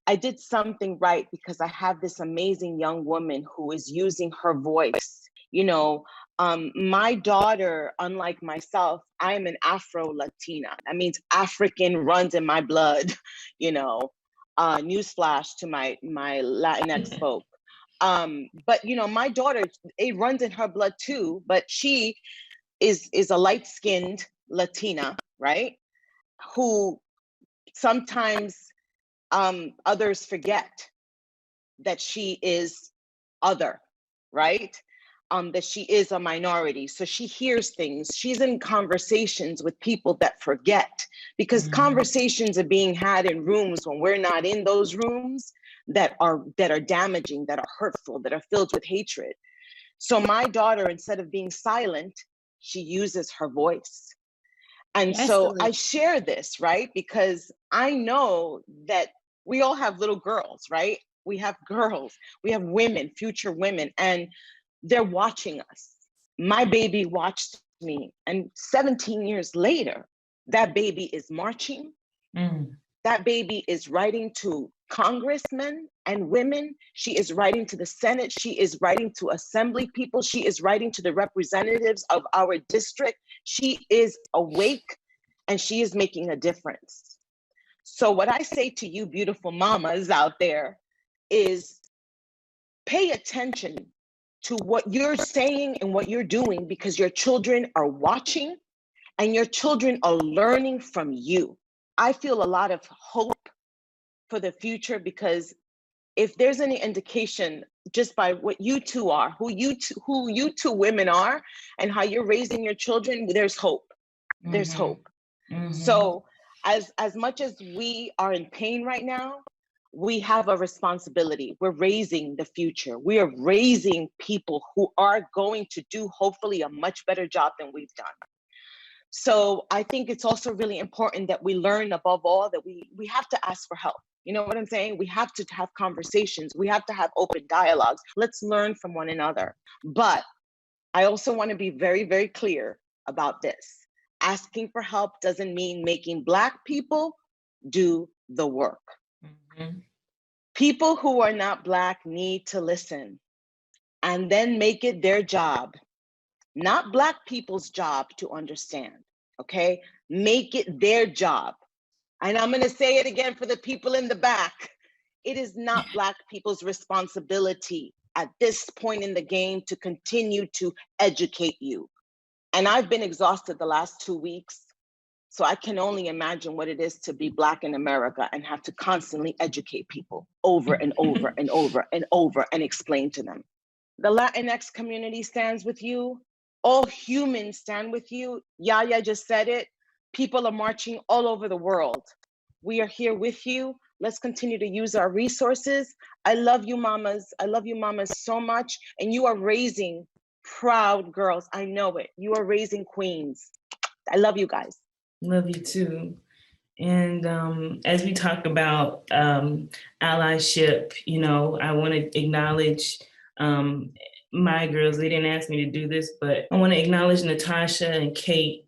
I did something right because I have this amazing young woman who is using her voice. My daughter, unlike myself, I am an Afro-Latina. That means African runs in my blood, newsflash to my Latinx folk. But my daughter, it runs in her blood too, but she is a light-skinned Latina, right? Who sometimes others forget that she is other, right? That she is a minority. So she hears things. She's in conversations with people that forget, because conversations are being had in rooms when we're not in those rooms that are damaging, that are hurtful, that are filled with hatred. So my daughter, instead of being silent, she uses her voice. And so I share this, right? Because I know that we all have little girls, right? We have girls, we have women, future women, and they're watching us. My baby watched me, and 17 years later, that baby is marching. That baby is writing to congressmen and women. She is writing to the Senate. She is writing to assembly people. She is writing to the representatives of our district. She is awake and she is making a difference. So what I say to you beautiful mamas out there is pay attention to what you're saying and what you're doing, because your children are watching and your children are learning from you. I feel a lot of hope for the future, because if there's any indication just by what you two are, who you two women are, and how you're raising your children, there's hope. There's hope. So as much as we are in pain right now, we have a responsibility. We're raising the future. We are raising people who are going to do hopefully a much better job than we've done. So I think it's also really important that we learn, above all, that we have to ask for help. You know what I'm saying? We have to have conversations. We have to have open dialogues. Let's learn from one another. But I also want to be very, very clear about this. Asking for help doesn't mean making Black people do the work. People who are not Black need to listen and then make it their job, not Black people's job, to understand, okay? Make it their job. And I'm gonna say it again for the people in the back. It is not Black people's responsibility at this point in the game to continue to educate you. And I've been exhausted the last 2 weeks. So I can only imagine what it is to be Black in America and have to constantly educate people over and over and over and over and explain to them. The Latinx community stands with you. All humans stand with you. Yaya just said it. People are marching all over the world. We are here with you. Let's continue to use our resources. I love you, mamas. I love you, mamas, so much. And you are raising proud girls. I know it. You are raising queens. I love you guys. Love you too. And as we talk about allyship, you know, I want to acknowledge my girls. They didn't ask me to do this, but I want to acknowledge Natasha and Kate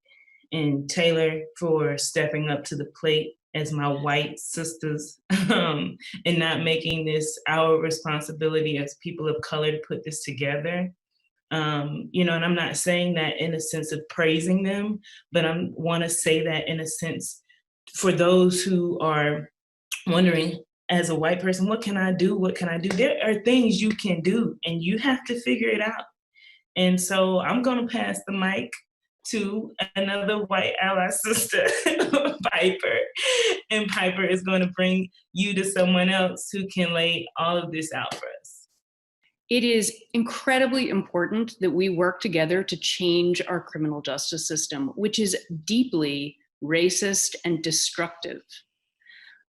and Taylor for stepping up to the plate as my white sisters and not making this our responsibility as people of color to put this together. You know, and I'm not saying that in a sense of praising them, but I want to say that in a sense for those who are wondering, as a white person, what can I do? What can I do? There are things you can do, and you have to figure it out. And so I'm going to pass the mic to another white ally sister, Piper. And Piper is going to bring you to someone else who can lay all of this out for us. It is incredibly important that we work together to change our criminal justice system, which is deeply racist and destructive.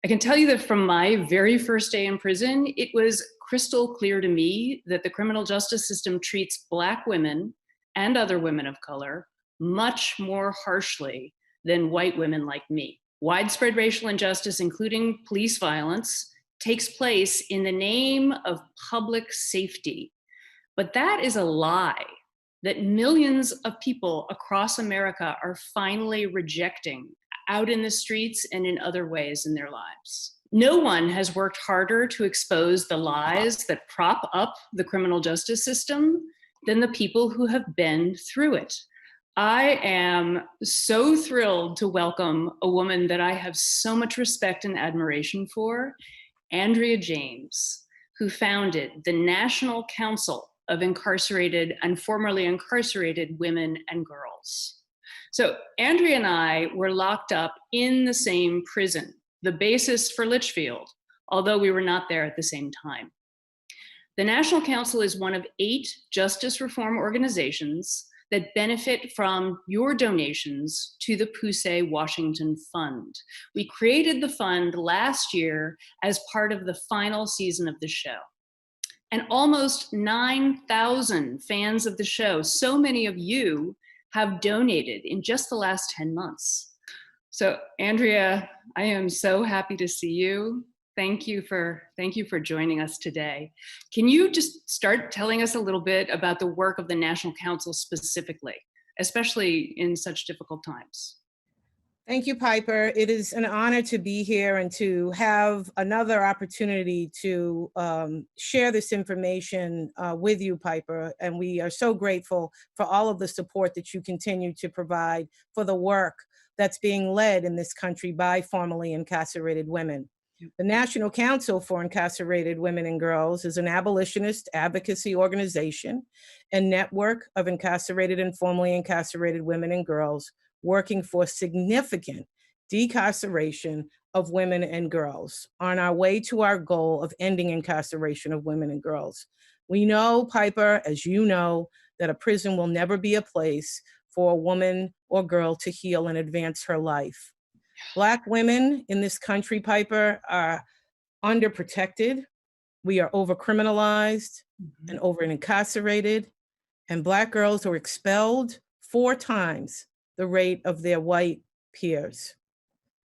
I can tell you that from my very first day in prison, it was crystal clear to me that the criminal justice system treats Black women and other women of color much more harshly than white women like me. Widespread racial injustice, including police violence, takes place in the name of public safety. But that is a lie that millions of people across America are finally rejecting out in the streets and in other ways in their lives. No one has worked harder to expose the lies that prop up the criminal justice system than the people who have been through it. I am so thrilled to welcome a woman that I have so much respect and admiration for, Andrea James, who founded the National Council of Incarcerated and Formerly Incarcerated Women and Girls. So Andrea and I were locked up in the same prison, the basis for Litchfield, although we were not there at the same time. The National Council is one of 8 justice reform organizations that benefit from your donations to the Poussey Washington Fund. We created the fund last year as part of the final season of the show. And almost 9,000 fans of the show, so many of you, have donated in just the last 10 months. So Andrea, I am so happy to see you. Thank you for joining us today. Can you just start telling us a little bit about the work of the National Council specifically, especially in such difficult times? Thank you, Piper. It is an honor to be here and to have another opportunity to share this information with you, Piper. And we are so grateful for all of the support that you continue to provide for the work that's being led in this country by formerly incarcerated women. The National Council for Incarcerated Women and Girls is an abolitionist advocacy organization and network of incarcerated and formerly incarcerated women and girls working for significant decarceration of women and girls on our way to our goal of ending incarceration of women and girls. We know, Piper, as you know, that a prison will never be a place for a woman or girl to heal and advance her life. Black women in this country, Piper, are underprotected. We are over-criminalized and over-incarcerated, and Black girls are expelled 4 times the rate of their white peers.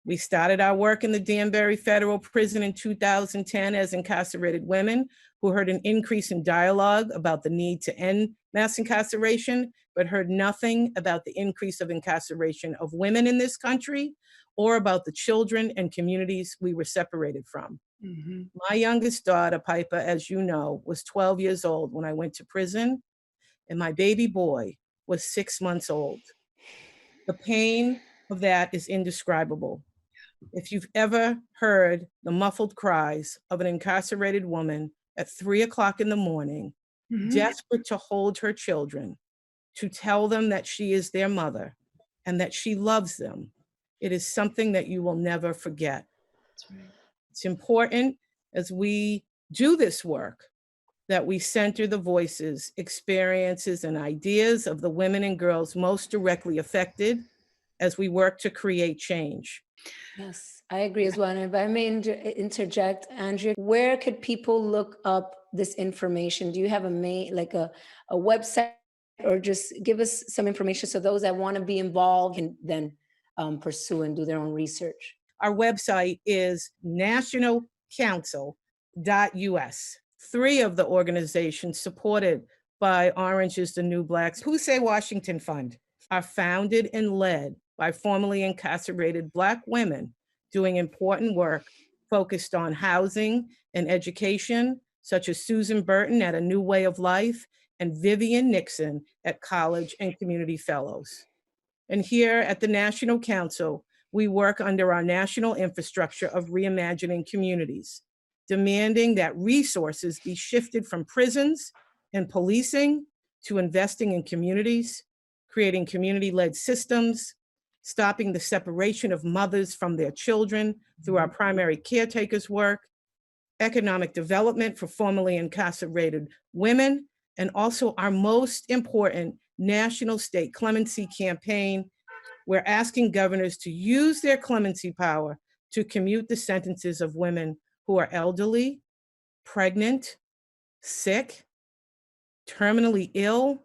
We started our work in the Danbury Federal Prison in 2010 as incarcerated women who heard an increase in dialogue about the need to end mass incarceration, but heard nothing about the increase of incarceration of women in this country or about the children and communities we were separated from. Mm-hmm. My youngest daughter, Piper, as you know, was 12 years old when I went to prison, and my baby boy was 6 months old. The pain of that is indescribable. If you've ever heard the muffled cries of an incarcerated woman at 3 o'clock in the morning, desperate to hold her children, to tell them that she is their mother and that she loves them, it is something that you will never forget. That's right. It's important as we do this work that we center the voices, experiences, and ideas of the women and girls most directly affected as we work to create change. Yes, I agree as well. And if I may interject, Andrea, where could people look up this information? Do you have a website, or just give us some information so those that want to be involved can then pursue and do their own research? Our website is nationalcouncil.us. 3 of the organizations supported by Orange is the New Black, Who Say Washington Fund, are founded and led by formerly incarcerated Black women doing important work focused on housing and education, such as Susan Burton at A New Way of Life and Vivian Nixon at College and Community Fellows. And here at the National Council, we work under our national infrastructure of reimagining communities, demanding that resources be shifted from prisons and policing to investing in communities, creating community-led systems, stopping the separation of mothers from their children through our primary caretakers work, economic development for formerly incarcerated women, and also our most important national state clemency campaign. We're asking governors to use their clemency power to commute the sentences of women who are elderly, pregnant, sick, terminally ill,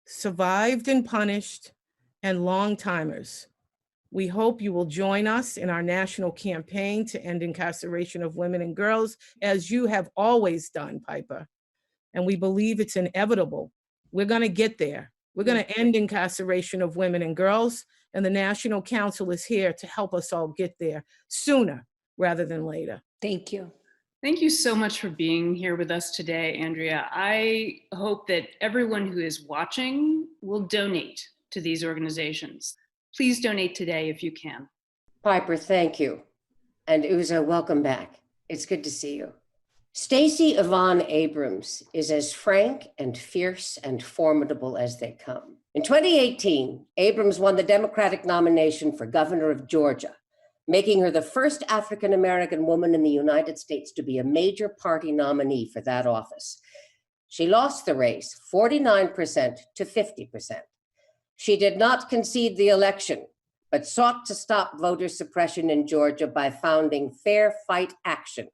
survived and punished, and long-timers. We hope you will join us in our national campaign to end incarceration of women and girls, as you have always done, Piper. And we believe it's inevitable. We're going to get there. We're going to end incarceration of women and girls, and the National Council is here to help us all get there sooner rather than later. Thank you. Thank you so much for being here with us today, Andrea. I hope that everyone who is watching will donate to these organizations. Please donate today if you can. Piper, thank you. And Uzo, welcome back. It's good to see you. Stacey Yvonne Abrams is as frank and fierce and formidable as they come. In 2018, Abrams won the Democratic nomination for governor of Georgia, making her the first African-American woman in the United States to be a major party nominee for that office. She lost the race 49% to 50%. She did not concede the election, but sought to stop voter suppression in Georgia by founding Fair Fight Action,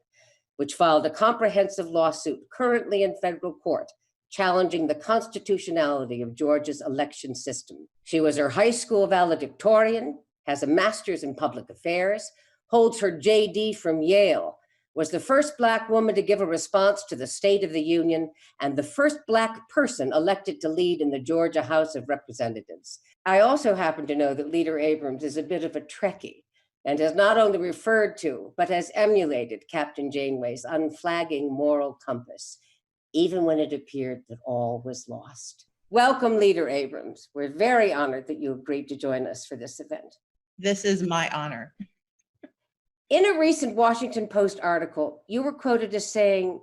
which filed a comprehensive lawsuit currently in federal court challenging the constitutionality of Georgia's election system. She was her high school valedictorian, has a master's in public affairs, holds her JD from Yale, was the first Black woman to give a response to the State of the Union, and the first Black person elected to lead in the Georgia House of Representatives. I also happen to know that Leader Abrams is a bit of a Trekkie and has not only referred to, but has emulated Captain Janeway's unflagging moral compass, even when it appeared that all was lost. Welcome, Leader Abrams. We're very honored that you agreed to join us for this event. This is my honor. In a recent Washington Post article, you were quoted as saying,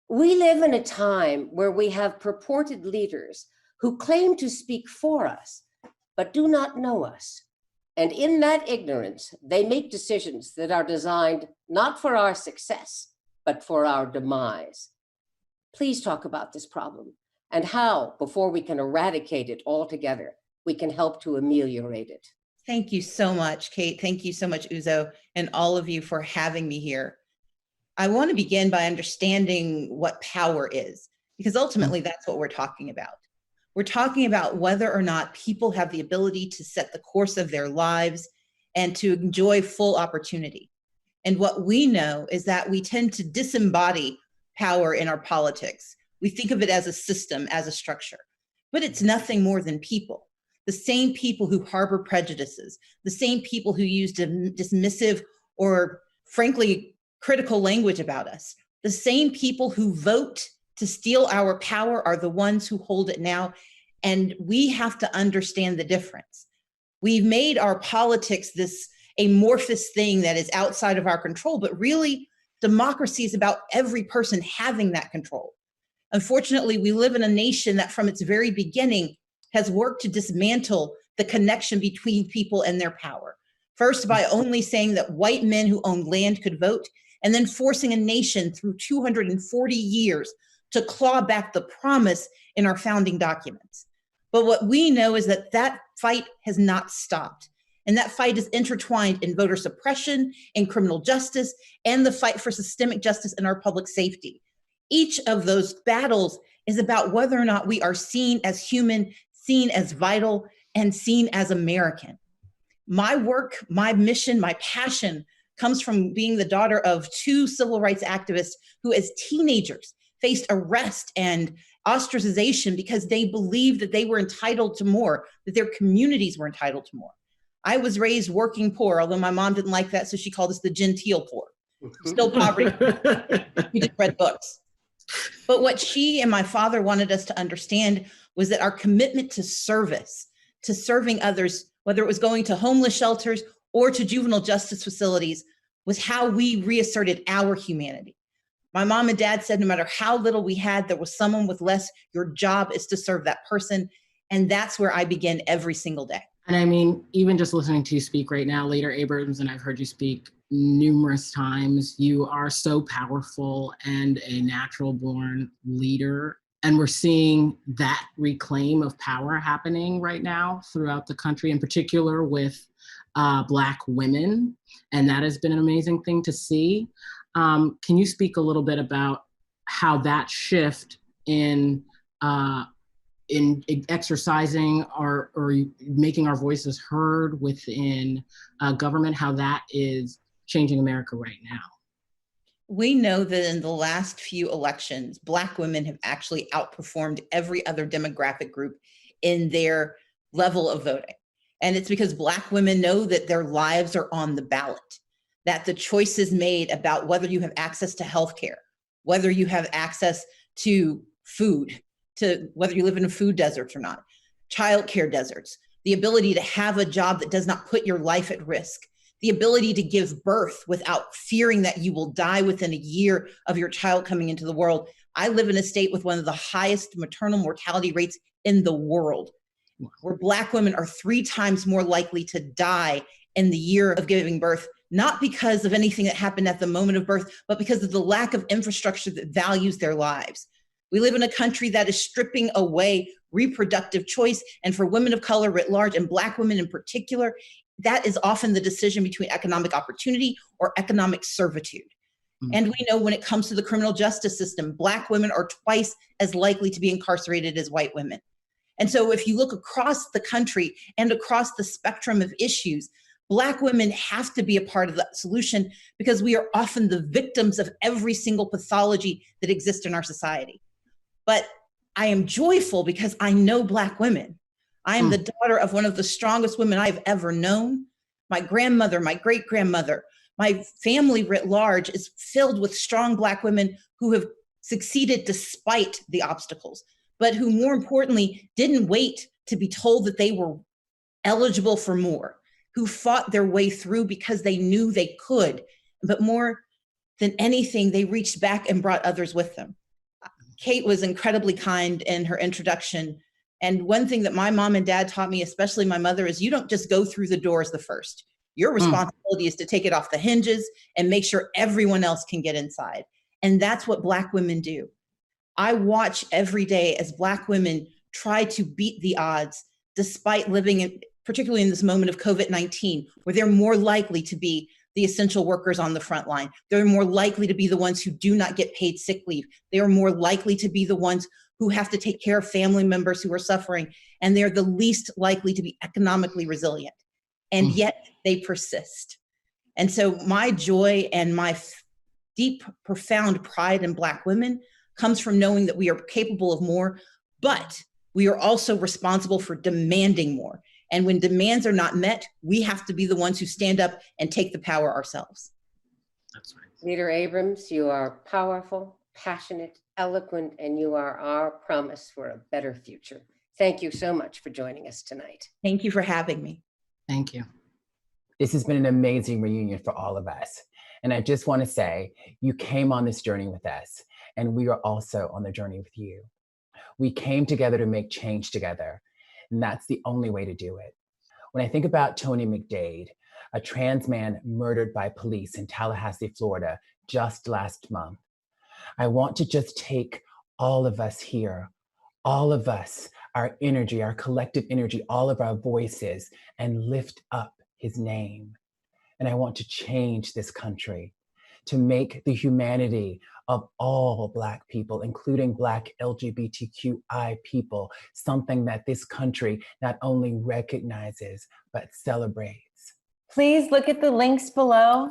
"We live in a time where we have purported leaders who claim to speak for us, but do not know us. And in that ignorance, they make decisions that are designed not for our success, but for our demise." Please talk about this problem and how, before we can eradicate it altogether, we can help to ameliorate it. Thank you so much, Kate. Thank you so much, Uzo, and all of you for having me here. I want to begin by understanding what power is, because ultimately that's what we're talking about. We're talking about whether or not people have the ability to set the course of their lives and to enjoy full opportunity. And what we know is that we tend to disembody power in our politics. We think of it as a system, as a structure, but it's nothing more than people. The same people who harbor prejudices, the same people who use dismissive or frankly critical language about us, the same people who vote to steal our power are the ones who hold it now. And we have to understand the difference. We've made our politics amorphous thing that is outside of our control, but really democracy is about every person having that control. Unfortunately, we live in a nation that from its very beginning has worked to dismantle the connection between people and their power. First, by only saying that white men who owned land could vote, and then forcing a nation through 240 years to claw back the promise in our founding documents. But what we know is that that fight has not stopped. And that fight is intertwined in voter suppression, in criminal justice, and the fight for systemic justice and our public safety. Each of those battles is about whether or not we are seen as human, seen as vital, and seen as American. My work, my mission, my passion comes from being the daughter of two civil rights activists who, as teenagers, faced arrest and ostracization because they believed that they were entitled to more, that their communities were entitled to more. I was raised working poor, although my mom didn't like that, so she called us the genteel poor. Still poverty. We just read books. But what she and my father wanted us to understand was that our commitment to service, to serving others, whether it was going to homeless shelters or to juvenile justice facilities, was how we reasserted our humanity. My mom and dad said no matter how little we had, there was someone with less. Your job is to serve that person. And that's where I begin every single day. And I mean, even just listening to you speak right now, Leader Abrams, and I've heard you speak numerous times, you are so powerful and a natural born leader. And we're seeing that reclaim of power happening right now throughout the country, in particular with Black women. And that has been an amazing thing to see. Can you speak a little bit about how that shift in exercising or making our voices heard within government, how that is changing America right now? We know that in the last few elections, Black women have actually outperformed every other demographic group in their level of voting. And it's because Black women know that their lives are on the ballot, that the choices made about whether you have access to healthcare, whether you have access to food, to whether you live in a food desert or not, childcare deserts, the ability to have a job that does not put your life at risk, the ability to give birth without fearing that you will die within a year of your child coming into the world. I live in a state with one of the highest maternal mortality rates in the world, where Black women are 3 times more likely to die in the year of giving birth, not because of anything that happened at the moment of birth, but because of the lack of infrastructure that values their lives. We live in a country that is stripping away reproductive choice. And for women of color writ large, and Black women in particular, that is often the decision between economic opportunity or economic servitude. Mm-hmm. And we know when it comes to the criminal justice system, Black women are twice as likely to be incarcerated as white women. And so if you look across the country and across the spectrum of issues, Black women have to be a part of the solution because we are often the victims of every single pathology that exists in our society. But I am joyful because I know Black women. I am the daughter of one of the strongest women I've ever known. My grandmother, my great-grandmother, my family writ large is filled with strong Black women who have succeeded despite the obstacles, but who more importantly didn't wait to be told that they were eligible for more, who fought their way through because they knew they could, but more than anything, they reached back and brought others with them. Kate was incredibly kind in her introduction. And one thing that my mom and dad taught me, especially my mother, is you don't just go through the doors the first. Your responsibility is to take it off the hinges and make sure everyone else can get inside. And that's what Black women do. I watch every day as Black women try to beat the odds, despite living in, particularly in this moment of COVID-19, where they're more likely to be the essential workers on the front line. They're more likely to be the ones who do not get paid sick leave. They are more likely to be the ones who have to take care of family members who are suffering, and they're the least likely to be economically resilient. And yet they persist. And so my joy and my deep, profound pride in Black women comes from knowing that we are capable of more, but we are also responsible for demanding more. And when demands are not met, we have to be the ones who stand up and take the power ourselves. That's right. Leader Abrams, you are powerful, passionate, eloquent, and you are our promise for a better future. Thank you so much for joining us tonight. Thank you for having me. Thank you. This has been an amazing reunion for all of us. And I just want to say, you came on this journey with us, and we are also on the journey with you. We came together to make change together, and that's the only way to do it. When I think about Tony McDade, a trans man murdered by police in Tallahassee, Florida, just last month, I want to just take all of us here, all of us, our energy, our collective energy, all of our voices, and lift up his name. And I want to change this country, to make the humanity of all Black people, including Black LGBTQI people, something that this country not only recognizes, but celebrates. Please look at the links below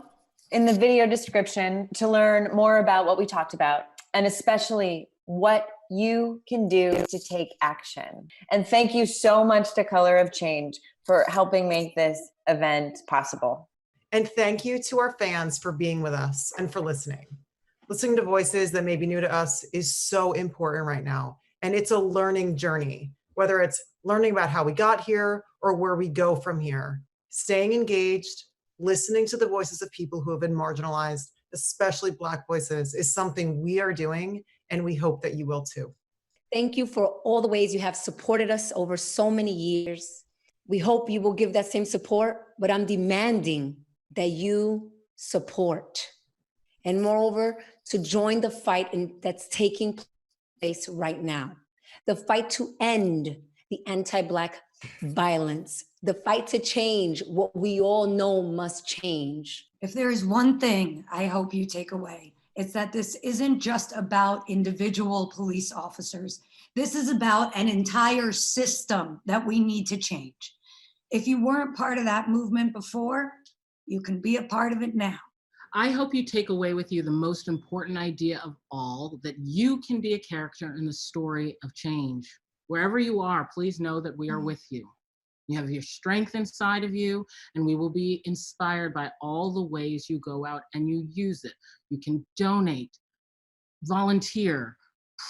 in the video description to learn more about what we talked about, and especially what you can do to take action. And thank you so much to Color of Change for helping make this event possible. And thank you to our fans for being with us and for listening. Listening to voices that may be new to us is so important right now. And it's a learning journey, whether it's learning about how we got here or where we go from here. Staying engaged, listening to the voices of people who have been marginalized, especially Black voices, is something we are doing, and we hope that you will too. Thank you for all the ways you have supported us over so many years. We hope you will give that same support, but I'm demanding that you support. And moreover, to join the fight that's taking place right now. The fight to end the anti-Black violence, the fight to change what we all know must change. If there is one thing I hope you take away, it's that this isn't just about individual police officers. This is about an entire system that we need to change. If you weren't part of that movement before, you can be a part of it now. I hope you take away with you the most important idea of all, that you can be a character in the story of change. Wherever you are, please know that we are with you. You have your strength inside of you, and we will be inspired by all the ways you go out and you use it. You can donate, volunteer,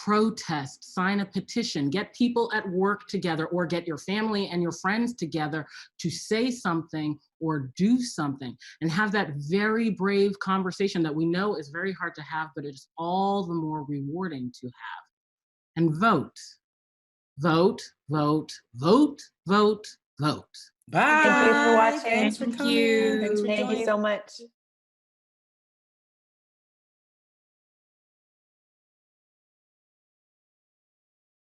protest, sign a petition, get people at work together, or get your family and your friends together to say something or do something, and have that very brave conversation that we know is very hard to have, but it's all the more rewarding to have. And vote. Vote, vote, vote, vote, vote. Bye. Thank you for watching. Thanks for coming. Thanks for Thank you joining. so much.